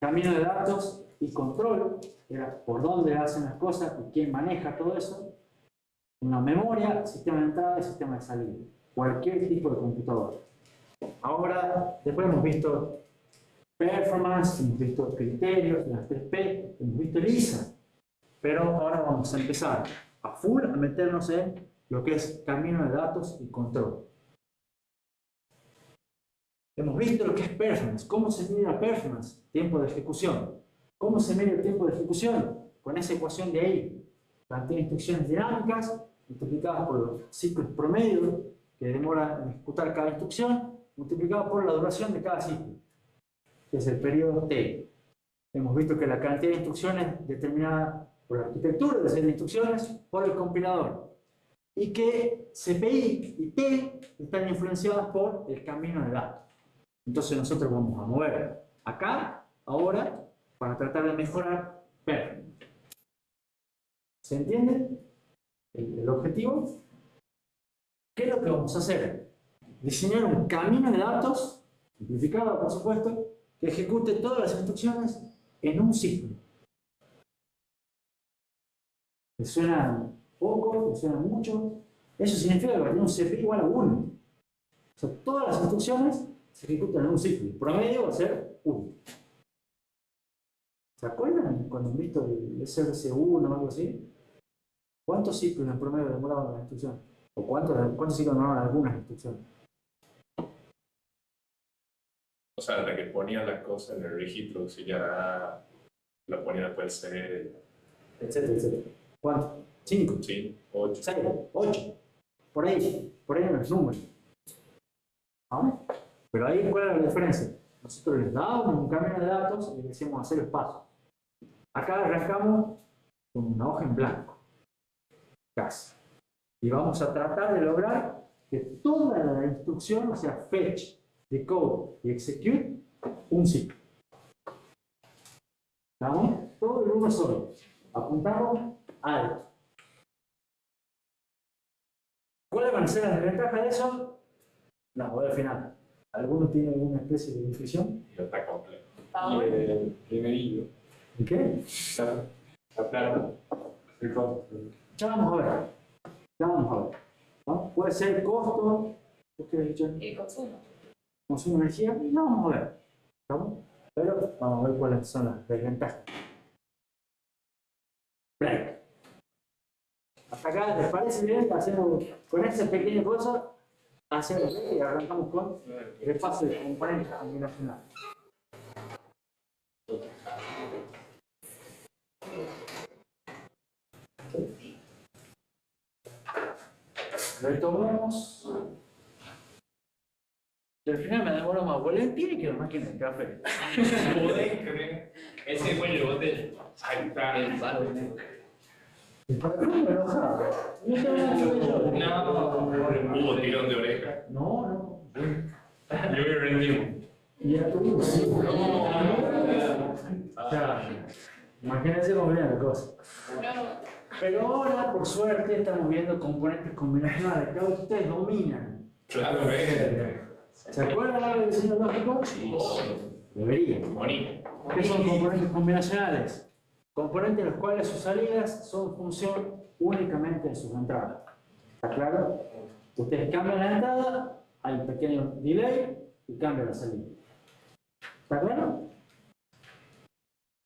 camino de datos y control, que era por dónde hacen las cosas y quién maneja todo eso. Una memoria, sistema de entrada y sistema de salida. Cualquier tipo de computadora. Ahora, después hemos visto performance, hemos visto criterios, las 3P, hemos visto LISA. Pero ahora vamos a empezar a full a meternos en lo que es camino de datos y control. Hemos visto lo que es performance, cómo se mide la performance, tiempo de ejecución. ¿Cómo se mide el tiempo de ejecución? Con esa ecuación de ahí. Cantidad de instrucciones dinámicas multiplicadas por los ciclos promedio que demora en ejecutar cada instrucción, multiplicado por la duración de cada ciclo, que es el periodo T. Hemos visto que la cantidad de instrucciones determinada por la arquitectura de serie de instrucciones por el compilador. Y que CPI y T están influenciadas por el camino de datos. Entonces nosotros vamos a mover acá, ahora, para tratar de mejorar performance. ¿Se entiende el objetivo? ¿Qué es lo que vamos a hacer? Diseñar un camino de datos, simplificado por supuesto, que ejecute todas las instrucciones en un ciclo. ¿Te suena poco? ¿Te suena mucho? Eso significa que tiene un CPI igual a 1. O sea, todas las instrucciones se ejecutan en un ciclo. El promedio va a ser 1. ¿Se acuerdan cuando han visto el SRC1 o algo así? ¿Cuántos ciclos en promedio demoraban la instrucción? ¿O cuántos ciclos demoraban algunas instrucciones? O sea, hasta que ponían las cosas en el registro auxiliar, lo ponían después el C, Etcétera, etcétera. ¿Cuánto? 5. sí, 8. 6, 8. Por ahí en los números. ¿Ah? Pero ahí, ¿cuál es la diferencia? Nosotros les dábamos un camino de datos y les decíamos hacer el paso. Acá arrancamos con una hoja en blanco. Casi. Y vamos a tratar de lograr que toda la instrucción, o sea, fetch, decode y execute, un ciclo. ¿Estamos? Todo en uno solo. Apuntamos alto. ¿Cuáles van a ser las desventajas de eso? La modelo final. ¿Alguno tiene alguna especie de intuición? Y está complejo. Y el primerillo. ¿Y qué? Está claro. Ya vamos a ver. Ya vamos a ver. puede ser costo, ¿qué quieres decir? El consumo. Consumo de energía, y ya vamos a ver. ¿Estamos? Pero vamos a ver cuáles son las desventajas. Break. Hasta acá, ¿les parece bien? Hacemos con esa pequeña cosa, hacemos break y arrancamos con el paso de componentes combinacionales. Retomamos. Al final me demoro más volantín que la máquina de café. ¿Podés creer? Ese cuello de botella. Ahí está. El palo. ¿Y para qué me enoja? No te voy a hacer yo. Hubo tirón de oreja. No. Yo me rendí. Y a tu sí. O sea, imagínense cómo viene la cosa. No. Pero ahora, por suerte, estamos viendo componentes combinacionales que ahora ustedes dominan. Claro, ¿Se acuerdan algo del diseño lógico? Sí. Deberían. Bonito. ¿Qué son componentes combinacionales? Componentes en los cuales sus salidas son función únicamente de sus entradas. ¿Está claro? Ustedes cambian la entrada, hay un pequeño delay y cambian la salida. ¿Está claro?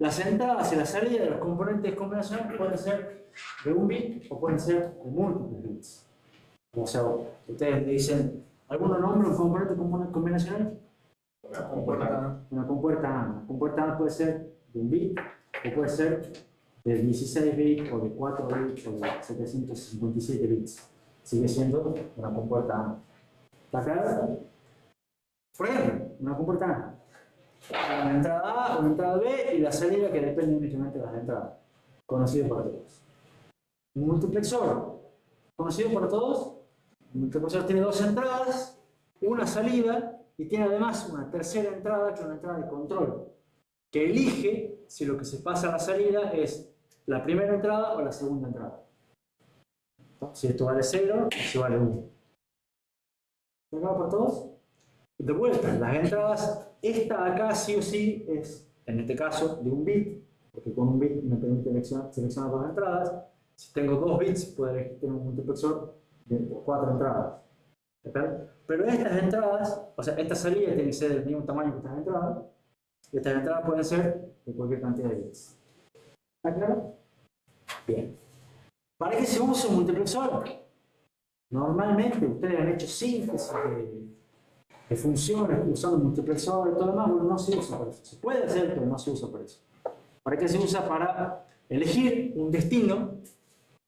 Las entradas y la salida de los componentes combinacionales pueden ser de un bit o pueden ser de múltiples bits. O sea, ustedes dicen, ¿alguno nombra un componente combinacional? Una compuerta. Una compuerta A. Una compuerta A puede ser de un bit o puede ser de 16 bits o de 4 bits o de 757 bits. Sigue siendo una compuerta A. ¿Está claro? Por ejemplo, una compuerta A. Una entrada A, una entrada B y la salida que depende únicamente de las entradas. Conocido para todos. Un multiplexor. ¿Conocido por todos? Un multiplexor tiene dos entradas, una salida y tiene además una tercera entrada que es una entrada de control, que elige si lo que se pasa a la salida es la primera entrada o la segunda entrada. Si esto vale 0 o si vale 1. ¿Está claro para todos? De vuelta, las entradas, esta acá sí o sí es, en este caso, de un bit, porque con un bit me permite seleccionar dos entradas. Si tengo 2 bits, puedo elegir tener un multiplexor de 4 entradas. ¿Okay? Pero estas entradas, o sea, estas salidas tienen que ser del mismo tamaño que estas entradas, y estas entradas pueden ser de cualquier cantidad de bits. ¿Está claro? Bien. ¿Para qué se usa un multiplexor? Normalmente ustedes han hecho síntesis de funciones usando multiplexor y todo lo demás, bueno, no se usa para eso. Se puede hacer, pero no se usa para eso. ¿Para qué se usa? Para elegir un destino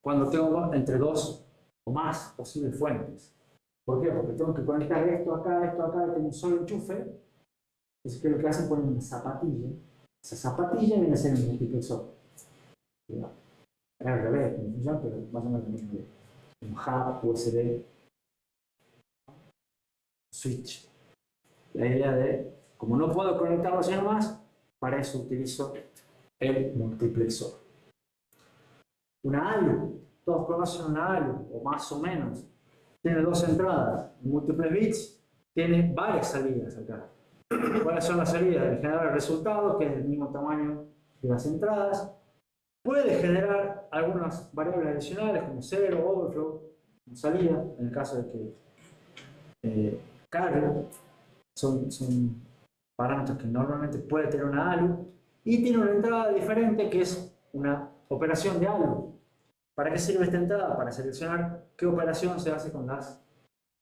cuando tengo entre dos o más posibles fuentes. ¿Por qué? Porque tengo que conectar esto acá, y tengo un solo enchufe. Entonces, ¿qué es lo que hacen? Ponen una zapatilla. Esa zapatilla viene a ser un multiplexor. Es al revés, como funciona, pero más o menos lo mismo. Un hub, USB, switch. La idea de, como no puedo conectarlo así nomás, para eso utilizo el multiplexor. Una ALU, todos conocen una ALU, o más o menos. Tiene dos entradas, múltiples bits, tiene varias salidas acá. ¿Cuáles son las salidas? De generar el resultado, que es del mismo tamaño de las entradas. Puede generar algunas variables adicionales, como 0, overflow, salida, en el caso de que cargue. Son parámetros que normalmente puede tener una ALU. Y tiene una entrada diferente, que es una operación de ALU. ¿Para qué sirve esta entrada? Para seleccionar qué operación se hace con las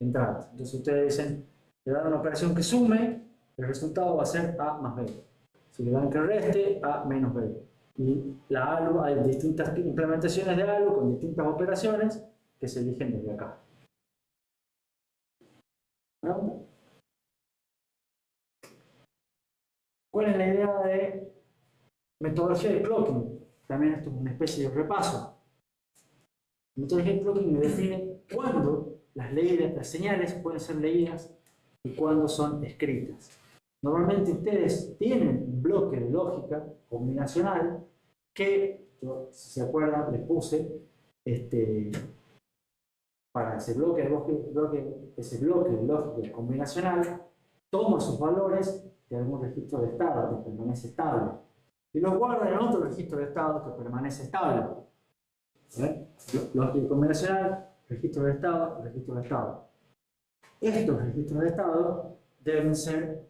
entradas. Entonces ustedes dicen, le dan una operación que sume, el resultado va a ser A más B. Si le dan que reste, A menos B. Y la ALU, hay distintas implementaciones de ALU con distintas operaciones que se eligen desde acá. ¿Pregunta? ¿Cuál es la idea de metodología de clocking? También esto es una especie de repaso. La metodología de clocking me define cuándo las señales pueden ser leídas y cuándo son escritas. Normalmente ustedes tienen un bloque de lógica combinacional que, yo, si se acuerdan, les puse para ese bloque de lógica combinacional, toma sus valores de algún registro de estado que permanece estable y los guarda en otro registro de estado que permanece estable. Lógica combinacional, registros de estado, registros de estado. Estos registros de estado deben ser,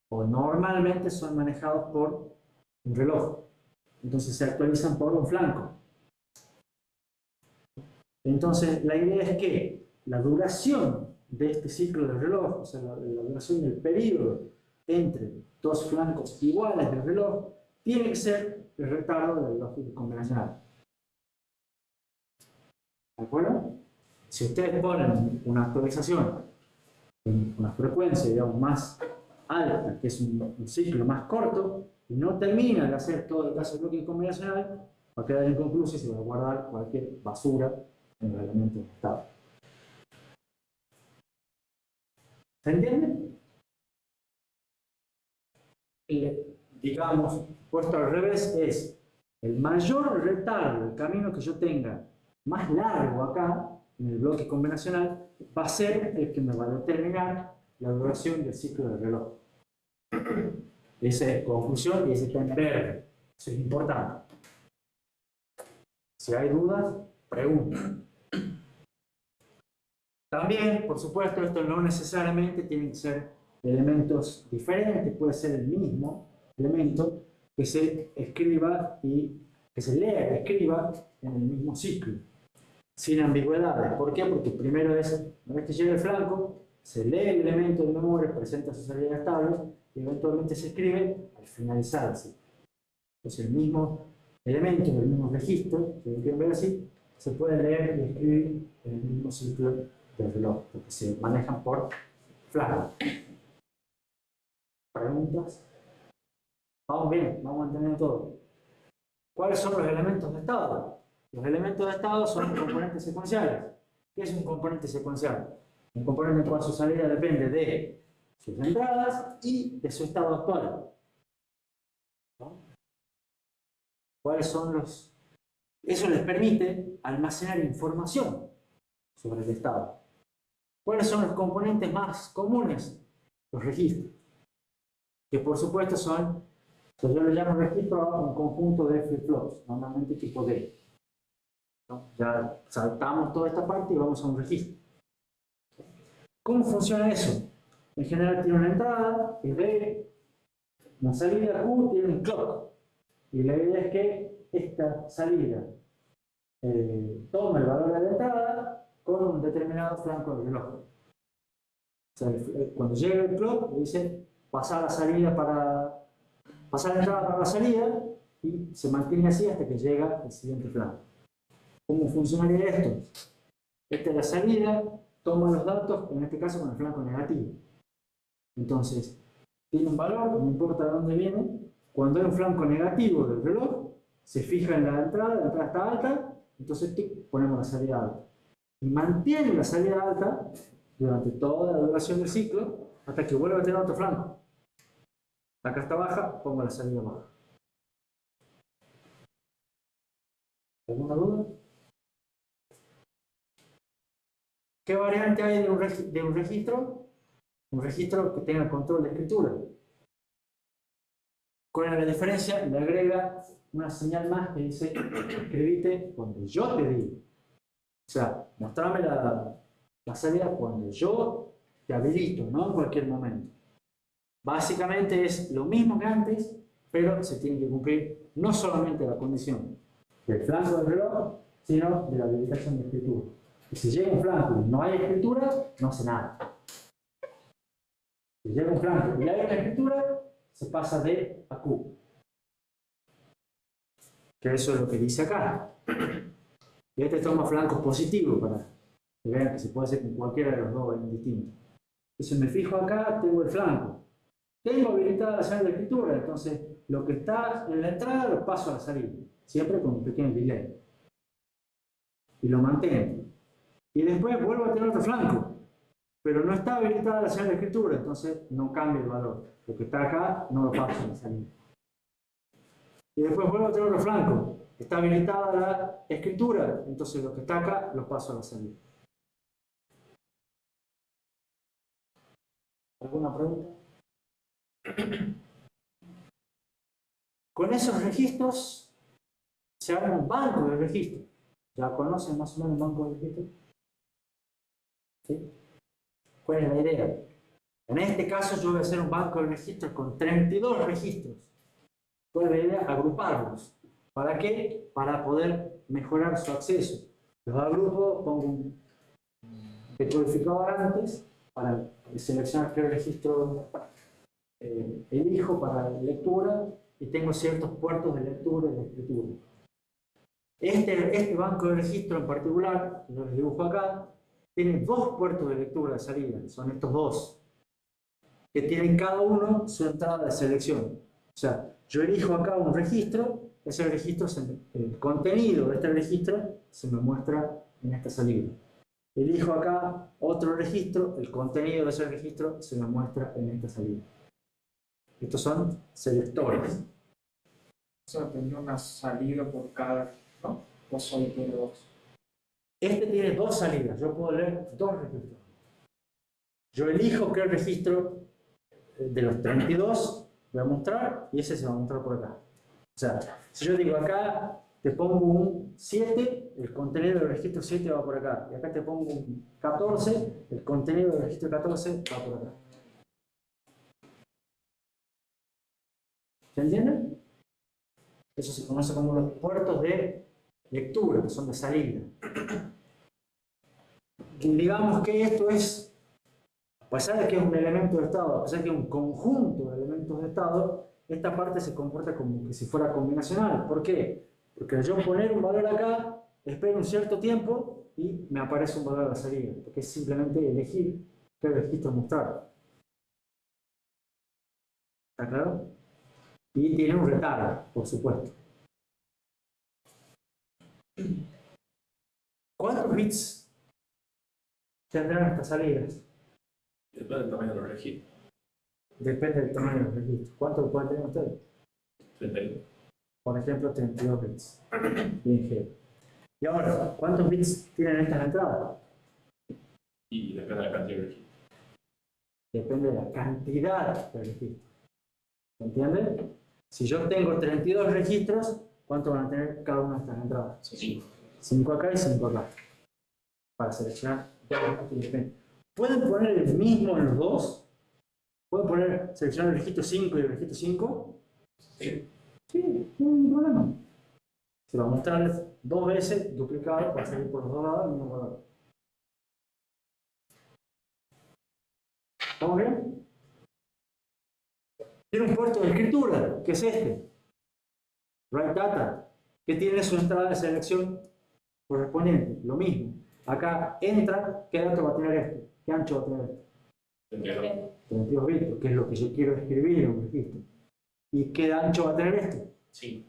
o normalmente son manejados por un reloj. Entonces se actualizan por un flanco. Entonces la idea es que la duración de este ciclo del reloj, o sea, la duración del periodo entre dos flancos iguales del reloj, tiene que ser el retardo del reloj convencional. ¿De acuerdo? Si ustedes ponen una actualización en una frecuencia, digamos, más alta, que es un ciclo más corto, y no termina de hacer todo el caso del bloque combinacional, va a quedar inconcluso y se va a guardar cualquier basura en los elementos de estado. ¿Se entiende? Digamos, puesto al revés, es el mayor retardo del camino que yo tenga más largo acá, en el bloque combinacional, va a ser el que me va a determinar la duración del ciclo del reloj. Esa es conclusión y ese está en verde. Eso es importante. Si hay dudas, pregunten. También, por supuesto, esto no necesariamente tienen que ser elementos diferentes, puede ser el mismo elemento que se escriba y que se lea y escriba en el mismo ciclo, sin ambigüedades. ¿Por qué? Porque primero es, una vez que llega el flanco, se lee el elemento de memoria, presenta sus salidas estables y eventualmente se escribe al finalizar el ciclo. Entonces el mismo elemento, el mismo registro, si lo quieren ver así, se puede leer y escribir en el mismo ciclo del reloj, porque se manejan por flanco. ¿Preguntas? Vamos bien, vamos a entender todo. ¿Cuáles son los elementos de estado? Los elementos de estado son componentes secuenciales. ¿Qué es un componente secuencial? Un componente en cual su salida depende de sus entradas y de su estado actual. ¿No? ¿Cuáles son los...? Eso les permite almacenar información sobre el estado. ¿Cuáles son los componentes más comunes? Los registros. Que por supuesto son, yo le llamo registro a un conjunto de flip-flops, normalmente tipo D. ¿No? Ya saltamos toda esta parte y vamos a un registro. ¿Cómo funciona eso? En general tiene una entrada, que es D, una salida Q, tiene un clock. Y la idea es que esta salida toma el valor de la entrada con un determinado flanco del reloj. O sea, cuando llega el clock, le dice pasar la salida para pasar la entrada para la salida y se mantiene así hasta que llega el siguiente flanco. ¿Cómo funcionaría esto? Esta es la salida, toma los datos, en este caso con el flanco negativo. Entonces, tiene un valor, no importa de dónde viene. Cuando hay un flanco negativo del reloj, se fija en la entrada está alta, entonces ponemos la salida alta. Y mantiene la salida alta durante toda la duración del ciclo hasta que vuelva a tener otro flanco. Acá está baja, pongo la salida baja. ¿Alguna duda? ¿Qué variante hay de un registro? Un registro que tenga control de escritura. ¿Cuál es la diferencia? Le agrega una señal más que dice escribite cuando yo te digo. O sea, mostrame la salida cuando yo te habilito, no en cualquier momento. Básicamente es lo mismo que antes, pero se tiene que cumplir no solamente la condición del flanco del reloj, sino de la habilitación de escritura. Y si llega un flanco y no hay escritura, no hace nada. Si llega un flanco y hay una escritura, se pasa de a Q. Que eso es lo que dice acá. Y este toma flancos positivos para que vean que se puede hacer con cualquiera de los dos indistintos. Entonces me fijo acá, tengo el flanco. Tengo habilitada la señal de escritura, entonces lo que está en la entrada lo paso a la salida. Siempre con un pequeño delay. Y lo mantengo. Y después vuelvo a tener otro flanco. Pero no está habilitada la señal de escritura, entonces no cambia el valor. Lo que está acá no lo paso a la salida. Y después vuelvo a tener otro flanco. Está habilitada la escritura, entonces lo que está acá lo paso a la salida. ¿Alguna pregunta? Con esos registros se arma un banco de registros. ¿Ya conocen más o menos el banco de registros? ¿Sí? ¿Cuál es la idea? En este caso yo voy a hacer un banco de registros con 32 registros. ¿Cuál es la idea? Agruparlos. ¿Para qué? Para poder mejorar su acceso. Los agrupo, pongo un decodificador antes para seleccionar qué registro elijo para lectura y tengo ciertos puertos de lectura y de escritura. Este banco de registro en particular, que yo les dibujo acá, tiene dos puertos de lectura de salida, son estos dos, que tienen cada uno su entrada de selección. O sea, yo elijo acá un registro, ese registro, el contenido de este registro se me muestra en esta salida. Elijo acá otro registro, el contenido de ese registro se me muestra en esta salida. Estos son selectores. Eso tendría una salida por cada, ¿no? O solo tiene dos. Este tiene dos salidas, yo puedo leer dos registros. Yo elijo qué registro de los 32 voy a mostrar y ese se va a mostrar por acá. O sea, si yo digo acá te pongo un 7, el contenido del registro 7 va por acá. Y acá te pongo un 14, el contenido del registro 14 va por acá. ¿Se entiende? Eso se conoce como los puertos de lectura, que son de salida. Y digamos que esto es, a pesar de que es un elemento de estado, a pesar de que es un conjunto de elementos de estado, esta parte se comporta como que si fuera combinacional. ¿Por qué? Porque al yo poner un valor acá, espero un cierto tiempo y me aparece un valor a la salida, porque es simplemente elegir qué registro mostrar. ¿Está claro? Y tiene un retardo, por supuesto. ¿Cuántos bits tendrán estas salidas? Depende del tamaño de los registros. Depende del tamaño de los registros. ¿Cuántos pueden tener ustedes? 32. Por ejemplo, 32 bits. Bien, G. Y ahora, ¿cuántos bits tienen estas entradas? Y depende de la cantidad de registros. Depende de la cantidad de registros. ¿Se entiende? Si yo tengo 32 registros, ¿cuánto van a tener cada una de estas entradas? 5. 5 acá y 5 acá. Para seleccionar dos registros independientes. ¿Pueden poner el mismo en los dos? ¿Pueden seleccionar el registro 5 y el registro 5? Sí. Sí, no hay ningún problema. Se va a mostrar dos veces duplicado para salir por los dos lados el mismo valor. ¿Estamos bien? Tiene un puerto de escritura, que es este. Write data, que tiene su entrada de selección correspondiente. Lo mismo. Acá entra, ¿qué dato va a tener este? ¿Qué ancho va a tener este? 32 bits, que es lo que yo quiero escribir en un registro. ¿Y qué ancho va a tener esto? Sí.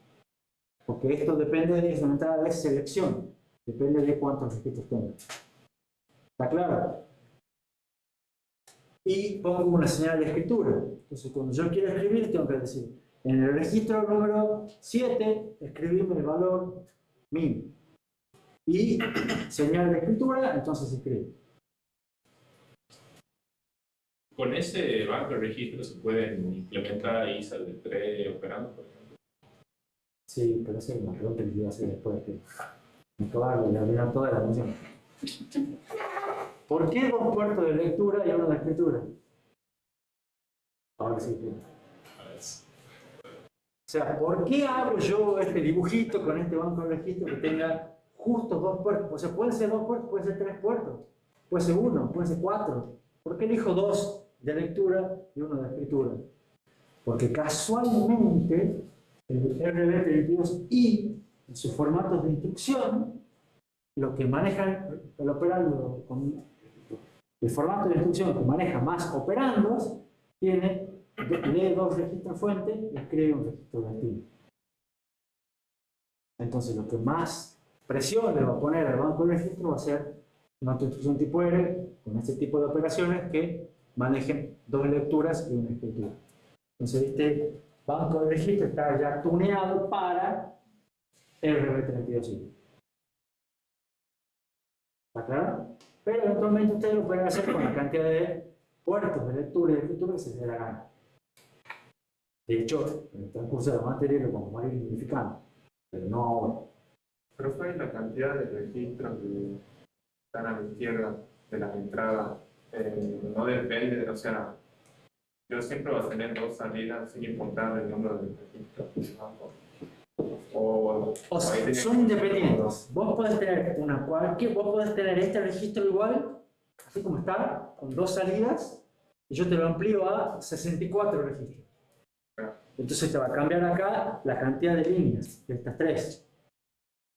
Porque esto depende de una entrada de selección. Depende de cuántos registros tenga. ¿Está claro? Y pongo una señal de escritura. Entonces, cuando yo quiero escribir, tengo que decir, en el registro número 7, escribirme el valor min. Y señal de escritura, entonces escribe. Con ese banco de registros se pueden implementar ISA de 3 operando, por ejemplo. Sí, pero esa es una pregunta que yo iba a hacer después de acabar de arruinar toda la función. ¿Por qué dos puertos de lectura y uno de escritura? Ahora sí. O sea, ¿por qué hago yo este dibujito con este banco de registro que tenga justo dos puertos? O sea, pueden ser dos puertos, pueden ser tres puertos, puede ser uno, puede ser cuatro. ¿Por qué elijo dos de lectura y uno de escritura? Porque casualmente el RB32I, en sus formatos de instrucción, lo que manejan el operando con el formato de instrucción que maneja más operandos, lee dos registros fuentes y escribe un registro destino. Entonces, lo que más presión le va a poner al banco de registro va a ser una instrucción tipo R con este tipo de operaciones que manejen dos lecturas y una escritura. Entonces, este banco de registro está ya tuneado para RB32I. ¿Está claro? Pero eventualmente ustedes lo pueden hacer con la cantidad de puertos de lectura y de escritura que se les dé la gana. De hecho, en el transcurso de la materia lo vamos a ir modificando, pero no ahora. Pero fue la cantidad de registros que están a la izquierda, de las entradas no depende, o sea, yo siempre voy a tener dos salidas sin importar el número de registros. O sea, son independientes. Vos podés tener vos podés tener este registro igual, así como está, con dos salidas, y yo te lo amplío a 64 registros. Entonces te va a cambiar acá la cantidad de líneas de estas tres.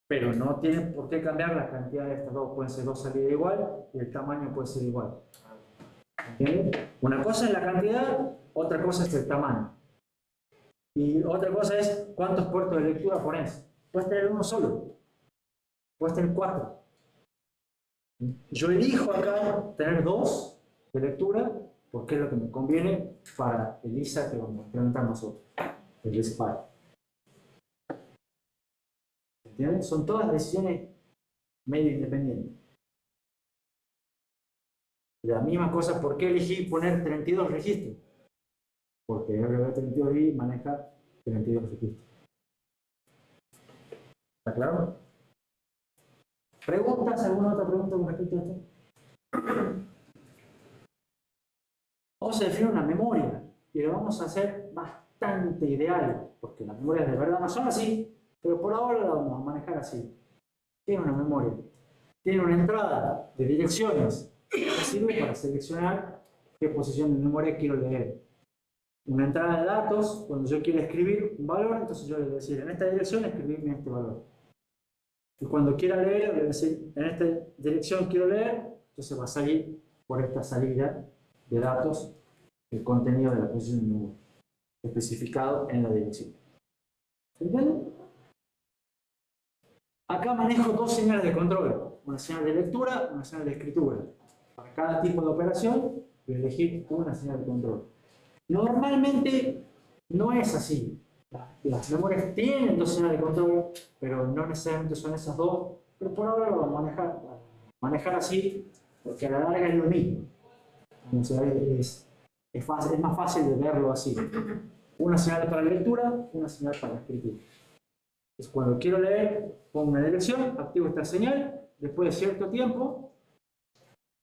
Pero no tiene por qué cambiar la cantidad de estas dos. Pueden ser dos salidas igual y el tamaño puede ser igual. ¿Entiendes? Una cosa es la cantidad, otra cosa es el tamaño. Y otra cosa es cuántos puertos de lectura pones. Puedes tener uno solo, puedes tener 4. Yo elijo acá tener 2 de lectura porque es lo que me conviene para el ISA que vamos a implementar nosotros, el RISC-V. ¿Entienden? Son todas decisiones medio independientes. La misma cosa, ¿por qué elegí poner 32 registros? Porque RB32i maneja 32 registros. ¿Está claro? ¿Preguntas? ¿Alguna otra pregunta con respecto a esto? Vamos a definir una memoria y lo vamos a hacer bastante ideal, porque las memorias de verdad no son así, pero por ahora la vamos a manejar así. Tiene una memoria, tiene una entrada de direcciones que sirve para seleccionar qué posición de memoria quiero leer. Una entrada de datos, cuando yo quiero escribir un valor, entonces yo le voy a decir en esta dirección escribirme este valor. Y cuando quiera leer, le voy a decir en esta dirección quiero leer, entonces va a salir por esta salida de datos el contenido de la posición de memoria especificado en la dirección. ¿Se entiende? Acá manejo dos señales de control, una señal de lectura, una señal de escritura. Para cada tipo de operación voy a elegir una señal de control. Normalmente no es así. Las memorias tienen dos señales de control, pero no necesariamente son esas dos. Pero por ahora lo vamos a manejar así, porque a la larga es lo mismo. Entonces es más fácil de verlo así. Una señal para la lectura, una señal para la escritura. Entonces, cuando quiero leer, pongo una dirección, activo esta señal, después de cierto tiempo,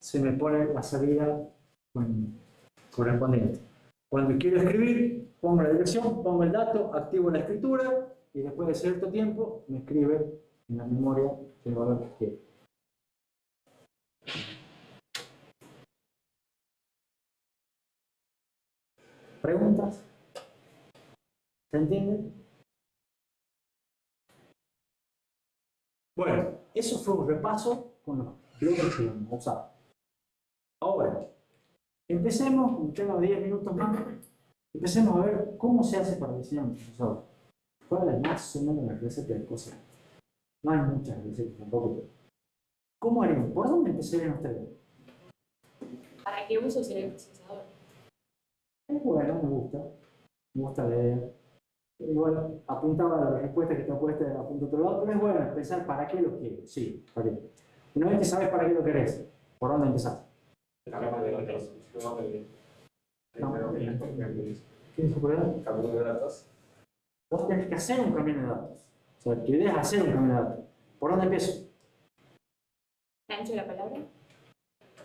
se me pone la salida correspondiente. Cuando quiero escribir, pongo la dirección, pongo el dato, activo la escritura, y después de cierto tiempo, me escribe en la memoria el valor que quiero. ¿Preguntas? ¿Se entiende? Bueno, eso fue un repaso con los bloques que vamos a usar. Ahora, empecemos, tengo 10 minutos más, empecemos a ver cómo se hace para diseñar un procesador. ¿Cuál es más o menos la receta de cosas? No hay muchas recetas tampoco, pero ¿cómo harían? ¿Por dónde empezarían ustedes? ¿Para qué uso sería el procesador? Es bueno, me gusta la idea. Igual apuntaba a la respuesta que está puesta apunta a otro lado, pero es bueno pensar para qué lo quiero. Sí, para qué. Una vez que sabes para qué lo querés, ¿por dónde empezás? Cambio de datos. ¿Qué dijo por ahí? Cambio de datos. Vos tenés que hacer un cambio de datos. O sea, tu idea es hacer un cambio de datos. ¿Por dónde empiezo? ¿El ancho de la palabra?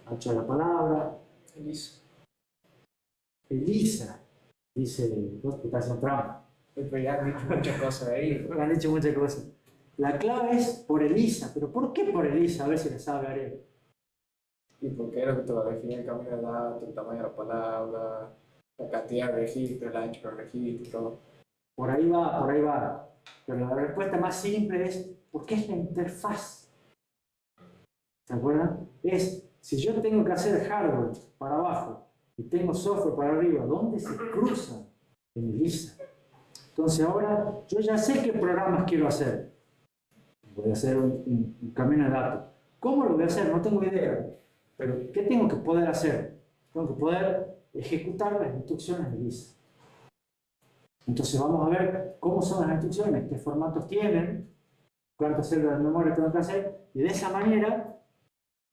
Ancho de la palabra. Elisa. Dice, vos que estás en trampa. Pero ya han dicho muchas cosas ahí. Han dicho muchas cosas. La clave es por Elisa. ¿Pero por qué por Elisa? A ver si le sabe Ariel. ¿Y por qué es lo que te va a definir el cambio de datos, el tamaño de la palabra, la cantidad de registros, el ancho del registro, todo? Por ahí va, por ahí va. Pero la respuesta más simple es, ¿por qué es la interfaz? ¿Se acuerdan? Es, si yo tengo que hacer hardware para abajo y tengo software para arriba, ¿dónde se cruzan? En Elisa. Entonces ahora yo ya sé qué programas quiero hacer. Voy a hacer un camino de datos. ¿Cómo lo voy a hacer? No tengo idea. Pero ¿qué tengo que poder hacer? Tengo que poder ejecutar las instrucciones de Elisa. Entonces vamos a ver cómo son las instrucciones, qué formatos tienen, cuántas células de memoria tengo que hacer, y de esa manera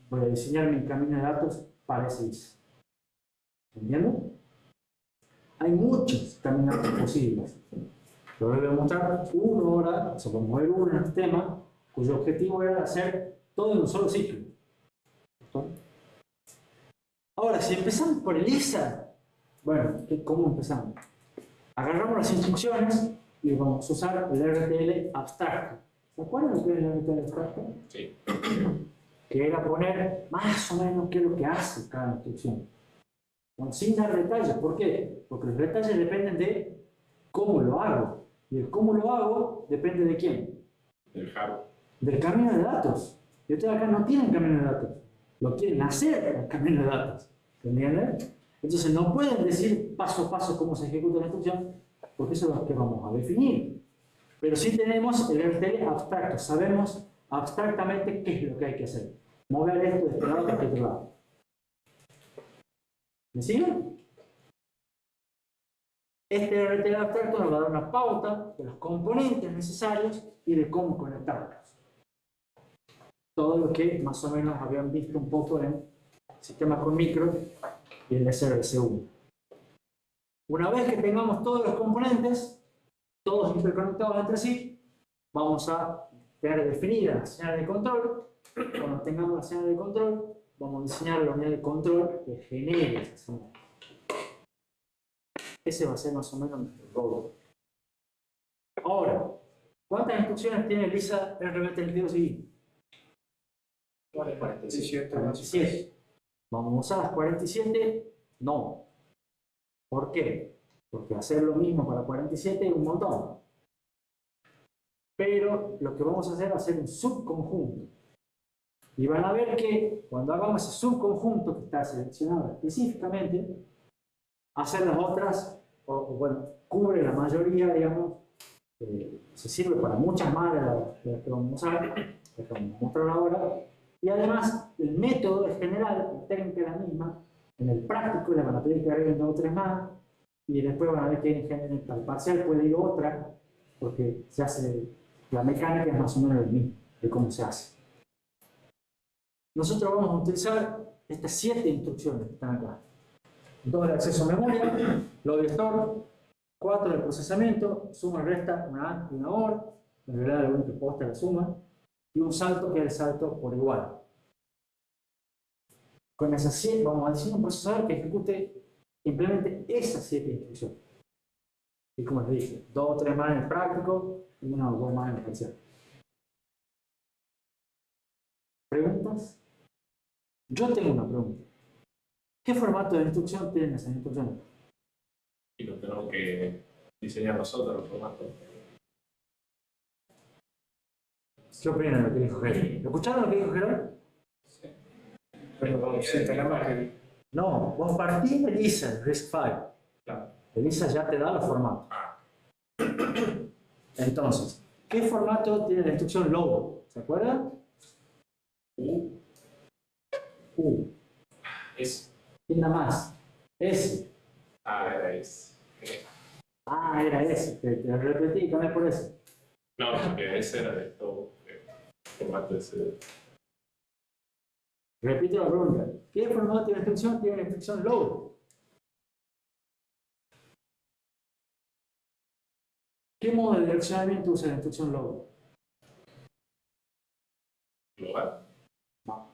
voy a diseñar mi camino de datos para ese Elisa. ¿Entienden? Hay muchos caminos de datos posibles. Yo les voy a mostrar uno ahora, o sea, vamos a ver uno en este tema, cuyo objetivo era hacer todo en un solo ciclo. Ahora, si empezamos por el ISA, bueno, ¿cómo empezamos? Agarramos las instrucciones y vamos a usar el RTL abstracto. ¿Se acuerdan lo que es el RTL abstracto? Sí. Que era poner más o menos qué es lo que hace cada instrucción. Bueno, sin dar detalles. ¿Por qué? Porque los detalles dependen de cómo lo hago. Y el cómo lo hago depende de quién. Del hardware. Del camino de datos. Y ustedes acá no tienen camino de datos. Lo quieren hacer el camino de datos. ¿Entienden? Entonces no pueden decir paso a paso cómo se ejecuta la instrucción, porque eso es lo que vamos a definir. Pero sí tenemos el RTL abstracto. Sabemos abstractamente qué es lo que hay que hacer. Mover esto de este lado a este otro lado. ¿Me siguen? Este RTL abstracto nos va a dar una pauta de los componentes necesarios y de cómo conectarlos. Todo lo que más o menos habían visto un poco en sistemas con micro y el SRC1. Una vez que tengamos todos los componentes, todos interconectados entre sí, vamos a tener definida la señal de control. Cuando tengamos la señal de control, vamos a diseñar la unidad de control que genere esa señal. Ese va a ser más o menos nuestro roadmap. Ahora, ¿cuántas instrucciones tiene el ISA RB32i? 47. 47. ¿Vamos a usar las 47? No. ¿Por qué? Porque hacer lo mismo para 47 es un montón. Pero lo que vamos a hacer va a ser un subconjunto. Y van a ver que cuando hagamos ese subconjunto que está seleccionado específicamente, hacer las otras, bueno, cubre la mayoría, digamos, se sirve para muchas más de las que vamos a usar, que vamos a mostrar ahora. Y además, el método es general, la técnica es la misma. En el práctico le van a pedir que agreguen 2 o 3 más, y después van a ver que en el parcial puede ir otra, porque se hace, la mecánica es más o menos el mismo, de cómo se hace. Nosotros vamos a utilizar estas 7 instrucciones que están acá. 2 de acceso a memoria, load y store, 4 de procesamiento, suma y resta, una AND y una OR, en realidad lo único que posta es la suma, y un salto que es el salto por igual. Con esas 7 vamos a diseñar un procesador que ejecute, implemente esas 7 instrucciones. Y como les dije, 2 o 3 más en el práctico y 1 o 2 más en el parcial. ¿Preguntas? Yo tengo una pregunta. ¿Qué formato de instrucción tienen esas instrucciones? Y lo tenemos que diseñar nosotros los formatos. ¿Qué opinan de lo que dijo Gerard? ¿Escucharon lo que dijo Gerard? Pero sí, tenemos que. No, vos partís del ISA, el RISC-V. Claro. El ISA ya te da los formatos. Entonces, ¿qué formato tiene la instrucción load? ¿Se acuerdan? U. Es. ¿Quién da más? S. Era ese. Ah, era S. Te repetí, cambié por S. No, porque ese era de todo. Formato ese. Repito la pregunta. ¿Qué formato tiene la instrucción? Tiene la instrucción load. ¿Qué modo de direccionamiento usa la instrucción load? Global. No.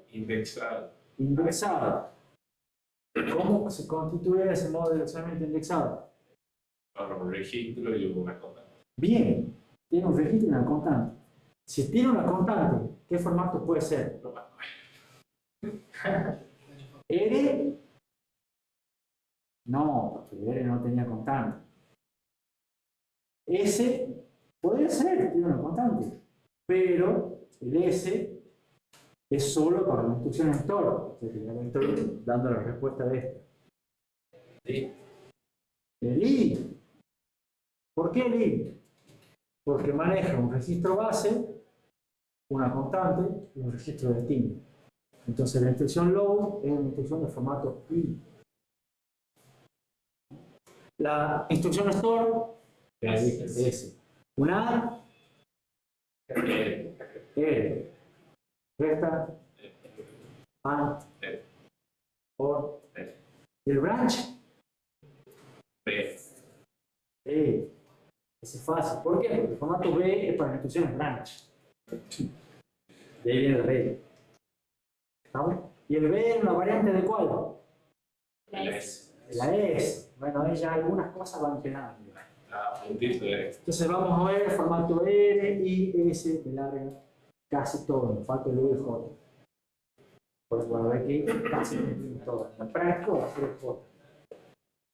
Indexado. Indexado. ¿Cómo se constituye ese modo de direccionamiento indexado? Ahora un registro y una constante. Bien, tiene un registro y una constante. Si tiene una constante, ¿qué formato puede ser? ¿R? No, porque R no tenía constante. S podría ser, tiene una constante, pero el S es solo para la instrucción store. O sea, que ya me estoy dando la respuesta de esta. Sí. El I. ¿Por qué el I? Porque maneja un registro base, una constante y un registro de destino. Entonces la instrucción load es una instrucción de formato I. La instrucción store es S. Una R. Resta AND OR. El branch B. E. Ese es fácil. ¿Por qué? Porque el formato B es para las instrucciones branch. De ahí viene el B. ¿Estamos? ¿Y el B es una variante de cuál? La S. La S. Bueno, ahí ya algunas cosas van quedando. Puntito de Entonces vamos a ver formato R, I, S, de larga, casi todo, nos falta el U y J. Por eso ver aquí casi cumplimos todo. En la práctica va a ser el J.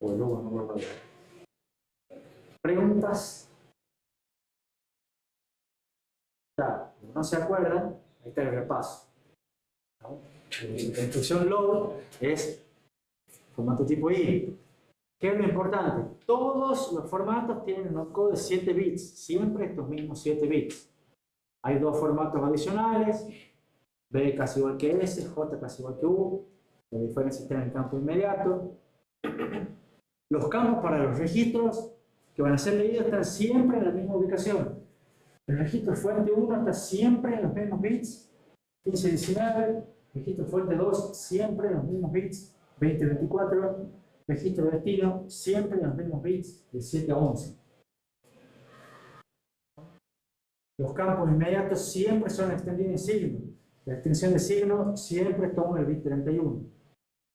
O el U, no me acuerdo. ¿Preguntas? Ya, no se acuerdan, ahí está el repaso. ¿No? La instrucción load es formato tipo I. ¿Qué es lo importante? Todos los formatos tienen un código de 7 bits, siempre estos mismos 7 bits. Hay dos formatos adicionales, B casi igual que S, J casi igual que U. La diferencia está en el campo inmediato. Los campos para los registros que van a ser leídos están siempre en la misma ubicación. El registro fuente 1 está siempre en los mismos bits, 15-19. Registro fuente 2 siempre en los mismos bits, 20-24. Registro de destino siempre en los mismos bits, de 7 a 11. Los campos inmediatos siempre son extendidos en signo. La extensión de signo siempre toma el bit 31.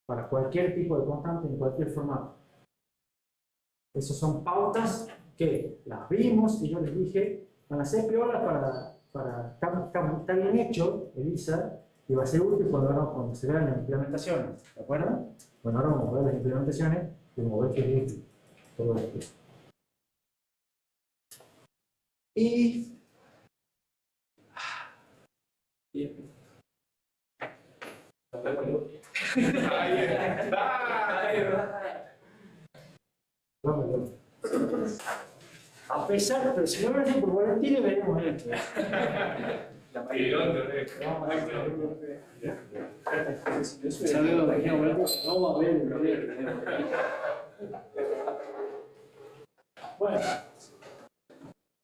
Para cualquier tipo de constante en cualquier formato. Esas son pautas que las vimos y yo les dije, van a ser piolas está bien hecho, Elisa, y va a ser útil cuando se vean las implementaciones. ¿De acuerdo? Bueno, ahora vamos a ver las implementaciones y vamos a ver qué es útil. Todo esto. Y a pesar, pero si no lo hacen por Valentín, veremos esto. Bueno,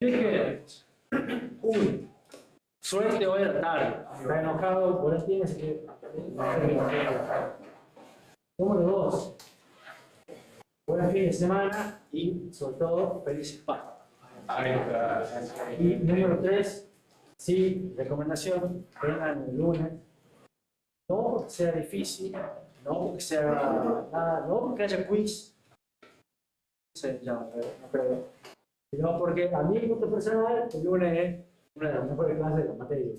¿qué uy, suerte hoy a la tarde. Está enojado, Valentín, así que. Número 2. Buen fin de semana y, sobre todo, felices Pascuas. Y número 3. Sí, recomendación, vengan el lunes. No porque sea difícil, no porque sea nada, no porque haya quiz. No creo. Sino porque a mi gusto personal, el lunes es una de las mejores clases de la materia.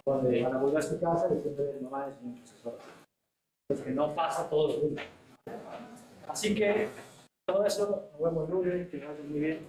Donde van a volver a su casa y siempre el mamá es un profesor. Porque no pasa todo el mundo. Así que, todo eso, nos vemos el lunes, que vaya muy bien.